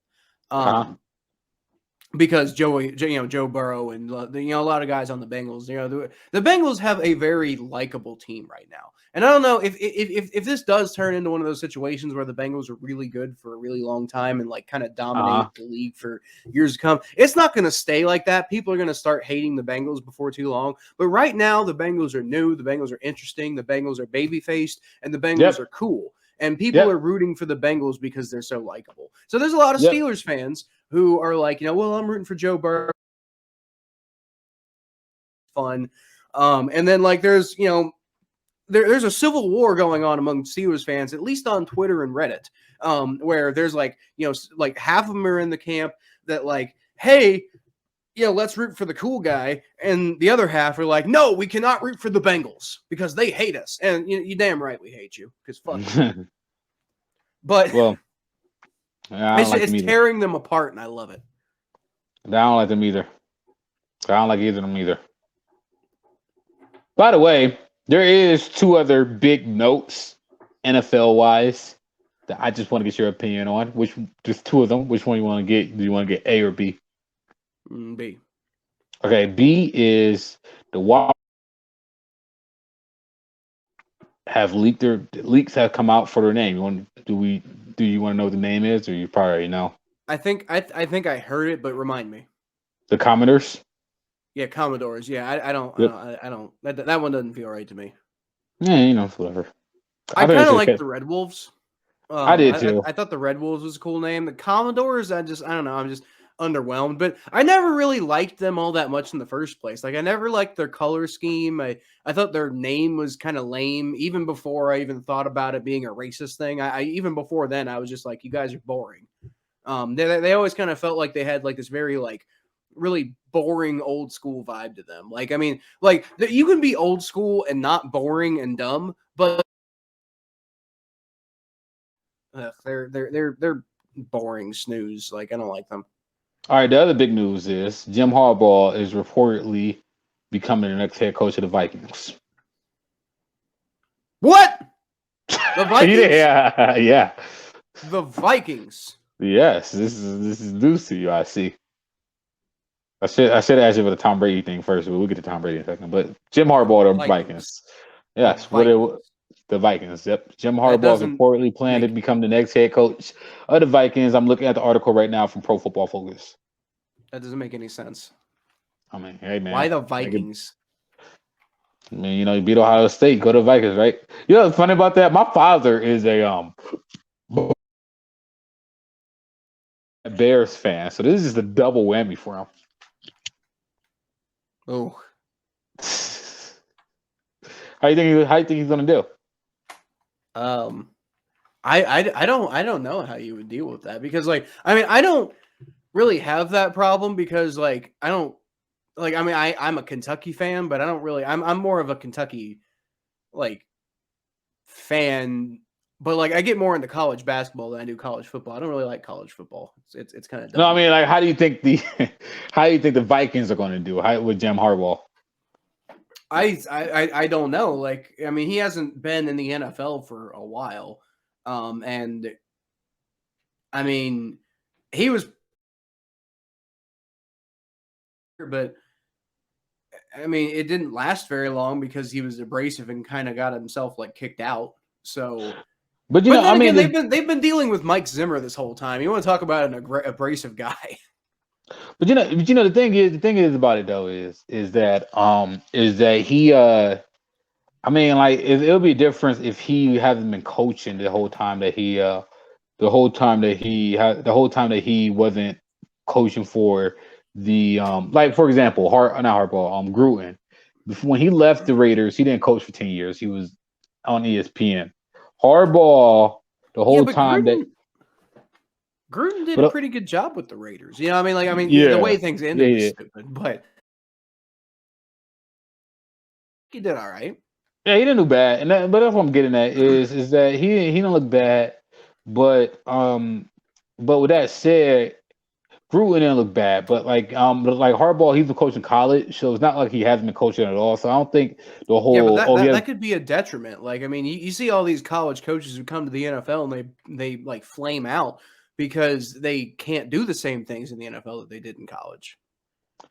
Because Joe Burrow and a lot of guys on the Bengals, the Bengals have a very likable team right now. And I don't know if this does turn into one of those situations where the Bengals are really good for a really long time and like kind of dominate the league for years to come. It's not going to stay like that. People are going to start hating the Bengals before too long. But right now, the Bengals are new, the Bengals are interesting, the Bengals are baby faced, and the Bengals are cool. And people are rooting for the Bengals because they're so likable. So there's a lot of Steelers fans who are like, well, I'm rooting for Joe Burrow. Fun. And then like there's, there's a civil war going on among Steelers fans, at least on Twitter and Reddit, where there's like, like half of them are in the camp that like, hey, let's root for the cool guy. And the other half are like, no, we cannot root for the Bengals because they hate us. And you damn right we hate you because fuck you. But it's tearing them apart, and I love it. I don't like them either. I don't like either of them either. By the way, there is two other big notes, NFL-wise, that I just want to get your opinion on. Just two of them. Which one you want to get? Do you want to get A or B? B. Okay, B is the leaks have come out for their name. Do you want to know what the name is, or you probably already know? I think I heard it, but remind me. The Commodores. Yeah, Commodores. Yeah, I don't. That one doesn't feel right to me. Yeah, whatever. I kind of like the Red Wolves. I did too. I thought the Red Wolves was a cool name. The Commodores, I don't know. I'm just underwhelmed, but I never really liked them all that much in the first place. Like I never liked their color scheme. I thought their name was kind of lame, even before I even thought about it being a racist thing. I even before then, I was just like, you guys are boring. They always kind of felt like they had like this very like really boring old school vibe to them. Like, I mean, like you can be old school and not boring and dumb, but they're boring snooze. Like I don't like them. All right, the other big news is Jim Harbaugh is reportedly becoming the next head coach of the Vikings. What? The Vikings? Yeah. The Vikings. Yes, this is news to you. I see. I should ask you about the Tom Brady thing first, but we'll get to Tom Brady in a second. But Jim Harbaugh, the Vikings. Yes, the Vikings. Yep. Jim Harbaugh is reportedly planning to become the next head coach of the Vikings. I'm looking at the article right now from Pro Football Focus. That doesn't make any sense. I mean, hey man, why the Vikings? I mean, you beat Ohio State, go to the Vikings, right? What's funny about that? My father is a Bears fan, so this is a double whammy for him. Oh, how you think he's gonna do? I don't know how you would deal with that because like I mean I don't really have that problem because like I don't like I mean I'm a Kentucky fan, but I don't really I'm more of a Kentucky like fan, but like I get more into college basketball than I do college football. I don't really like college football. It's kind of dumb. No, I mean like how do you think the Vikings are going to do with Jim Harbaugh? I don't know. Like I mean he hasn't been in the NFL for a while, and I mean he was, but I mean it didn't last very long because he was abrasive and kind of got himself like kicked out. So. But I mean, they've been dealing with Mike Zimmer this whole time. You want to talk about an abrasive guy? But the thing is about it though is that he I mean like it'll be a difference if he hasn't been coaching the whole time that he wasn't coaching for the like for example Gruden. When he left the Raiders, he didn't coach for 10 years. He was on ESPN. Harbaugh, the whole time Gruden did a pretty good job with the Raiders. You know what I mean? The way things ended was stupid, but he did all right. Yeah, he didn't do bad, but that's what I'm getting at is that he didn't look bad, but with that said, Gruden didn't look bad, but like Harbaugh, he's been coaching college, so it's not like he hasn't been coaching at all. So I don't think the Yeah, but whole that could be a detriment. Like, I mean, you see all these college coaches who come to the NFL and they like flame out because they can't do the same things in the NFL that they did in college.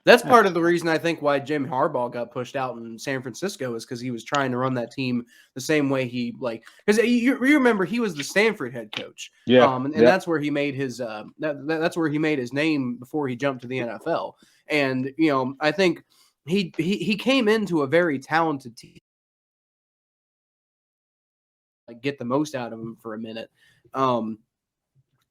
That's part of the reason I think why Jim Harbaugh got pushed out in San Francisco is because he was trying to run that team the same way he because you remember he was the Stanford head coach, and that's where he made his that's where he made his name before he jumped to the NFL, and I think he came into a very talented team, like get the most out of him for a minute.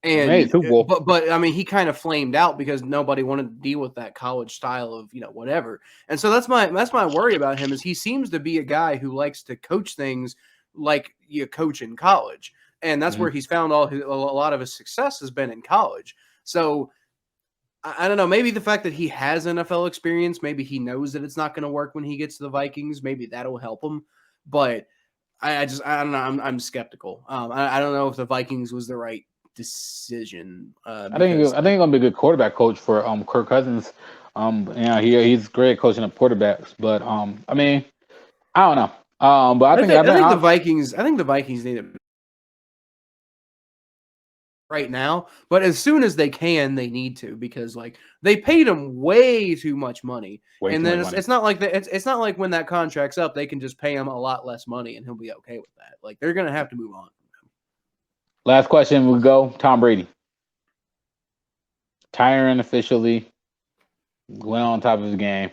And but I mean, he kind of flamed out because nobody wanted to deal with that college style of whatever. And so that's my worry about him is he seems to be a guy who likes to coach things like you coach in college, and that's where he's found a lot of his success has been in college. So I don't know. Maybe the fact that he has NFL experience, maybe he knows that it's not going to work when he gets to the Vikings. Maybe that'll help him, but I don't know. I'm skeptical. I don't know if the Vikings was the right decision. I think he's gonna be a good quarterback coach for Kirk Cousins. He's great at coaching up quarterbacks, but I mean, I don't know. But I think the Vikings. I think the Vikings need it right now, but as soon as they can, they need to because like they paid him way too much money, and then it's not like it's not like when that contract's up, they can just pay him a lot less money and he'll be okay with that. Like they're gonna have to move on. Last question we go. Tom Brady. Tiring officially. Went on top of his game.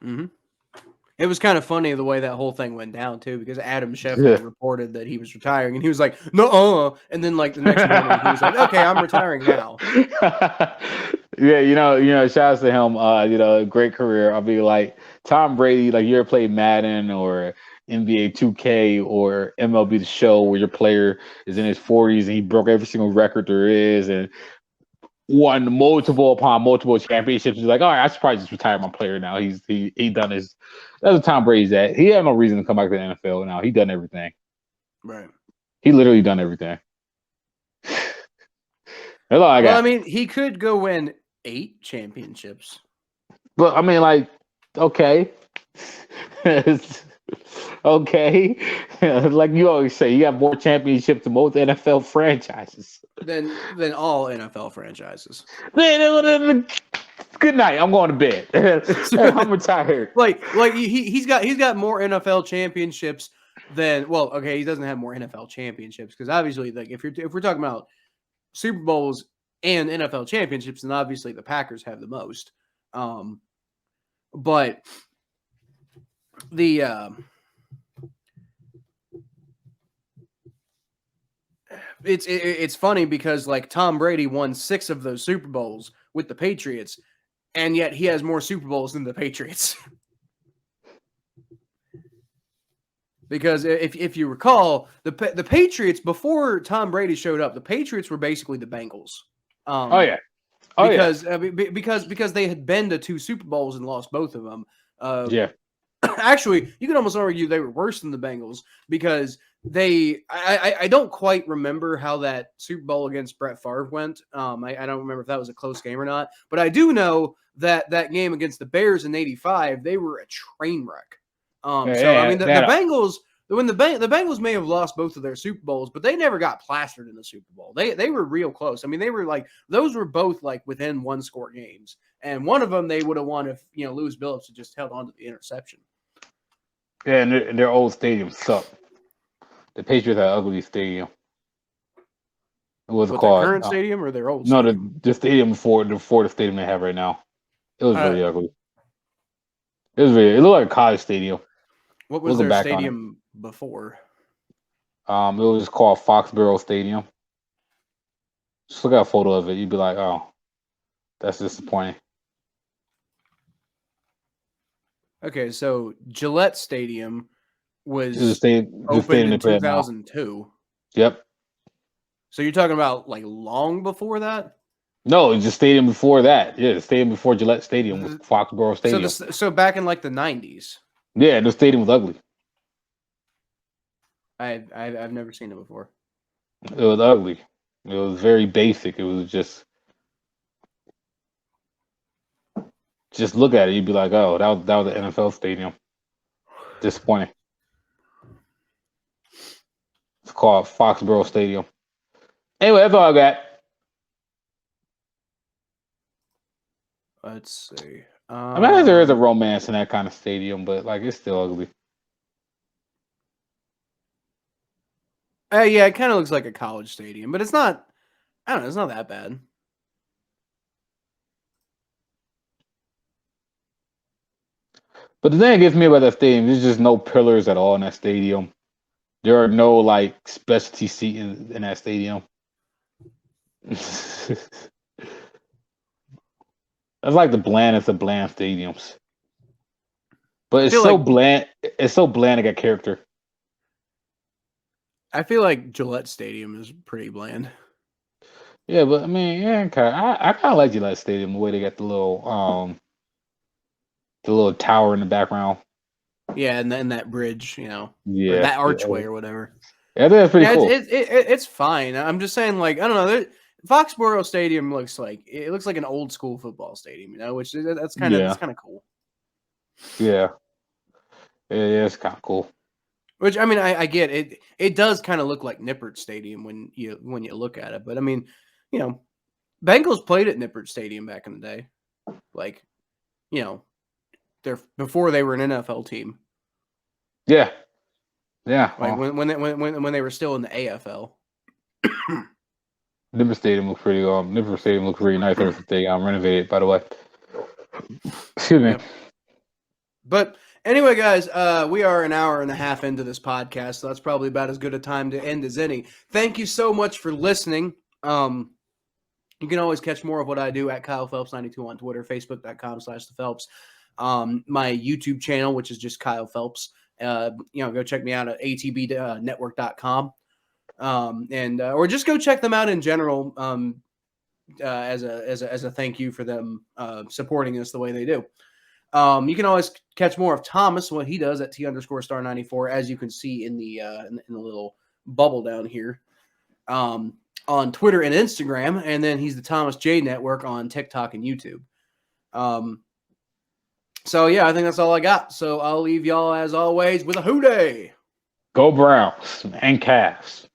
Mm-hmm. It was kind of funny the way that whole thing went down too, because Adam Schefter reported that he was retiring, and he was like, "No," and then like the next morning he was like, "Okay, I'm retiring now." Yeah, shout out to him. Great career. I'll be like Tom Brady. Like you ever played Madden or NBA 2K or MLB The Show, where your player is in his 40s and he broke every single record there is and won multiple upon multiple championships. He's like, all right, I should probably just retire my player now. He done his. That's what Tom Brady's at. He had no reason to come back to the NFL now. He done everything. Right. He literally done everything. That's all I got. Well, I mean, he could go win 8 championships. But I mean, like, okay. Okay. Like you always say, you have more championships than most NFL franchises. Than all NFL franchises. Good night. I'm going to bed. I'm retired. Like he's got more NFL championships than he doesn't have more NFL championships because obviously like if we're talking about Super Bowls and NFL championships, then obviously the Packers have the most. But the it's funny because like Tom Brady won 6 of those Super Bowls with the Patriots, and yet he has more Super Bowls than the Patriots. Because if you recall, the Patriots before Tom Brady showed up, the Patriots were basically the Bengals. Because they had been to 2 Super Bowls and lost both of them. Actually, you could almost argue they were worse than the Bengals because I don't quite remember how that Super Bowl against Brett Favre went. I don't remember if that was a close game or not, but I do know that game against the Bears in '85, they were a train wreck. I mean, the Bengals, when the Bengals may have lost both of their Super Bowls, but they never got plastered in the Super Bowl. They were real close. I mean, they were like those were both like within 1-score games, and one of them they would have won if Lewis Billups had just held on to the interception. Yeah, and their old stadium sucked. The Patriots had an ugly stadium. What was it called? Their current stadium or their old? No, stadium? the stadium before the stadium they have right now. It was really ugly. It looked like a college stadium. What was their stadium before? It was called Foxborough Stadium. Just look at a photo of it. You'd be like, oh, that's disappointing. Okay, so Gillette Stadium was opened in 2002. Yep. So you're talking about like long before that? No, it's the stadium before that. Yeah, the stadium before Gillette Stadium was Foxborough Stadium. So back in like the 90s. Yeah, the stadium was ugly. I've never seen it before. It was ugly. It was very basic. It was just just look at it, you'd be like, oh, that was an NFL stadium. Disappointing. It's called Foxborough Stadium. Anyway, that's all I got. Let's see. I mean, there is a romance in that kind of stadium, but like it's still ugly. Yeah, it kind of looks like a college stadium, but it's not. I don't know. It's not that bad. But the thing that gets me about that stadium, there's just no pillars at all in that stadium. There are no like specialty seating in that stadium. That's like the blandest of bland stadiums. But it's so bland. It's so bland. It got character. I feel like Gillette Stadium is pretty bland. Yeah, but I mean, yeah, I kind of like Gillette Stadium the way they got the little tower in the background. Yeah, and then that bridge, Yeah, that archway or whatever. Yeah, that's pretty cool. It's fine. I'm just saying, like, I don't know. Foxborough Stadium looks like an old school football stadium, which that's kind of cool. Yeah, it's kind of cool. Which I mean, I get it. It does kind of look like Nippert Stadium when you look at it, but I mean, Bengals played at Nippert Stadium back in the day, like, they're before they were an NFL team. Yeah. Like when they were still in the AFL. Nippert Stadium looks pretty. Nippert Stadium looks really nice ever since they renovated. By the way, excuse me. Yeah. But anyway, guys, we are an hour and a half into this podcast, so that's probably about as good a time to end as any. Thank you so much for listening. You can always catch more of what I do at Kyle Phelps 92 on Twitter, Facebook.com/The Phelps. My YouTube channel, which is just Kyle Phelps. Go check me out at atbnetwork.com. Or just go check them out in general as a thank you for them supporting us the way they do. You can always catch more of Thomas, what he does at T_star94, as you can see in the little bubble down here, on Twitter and Instagram, and then he's the Thomas J Network on TikTok and YouTube. So yeah, I think that's all I got. So I'll leave y'all as always with a hooday. Go Browns and Cavs.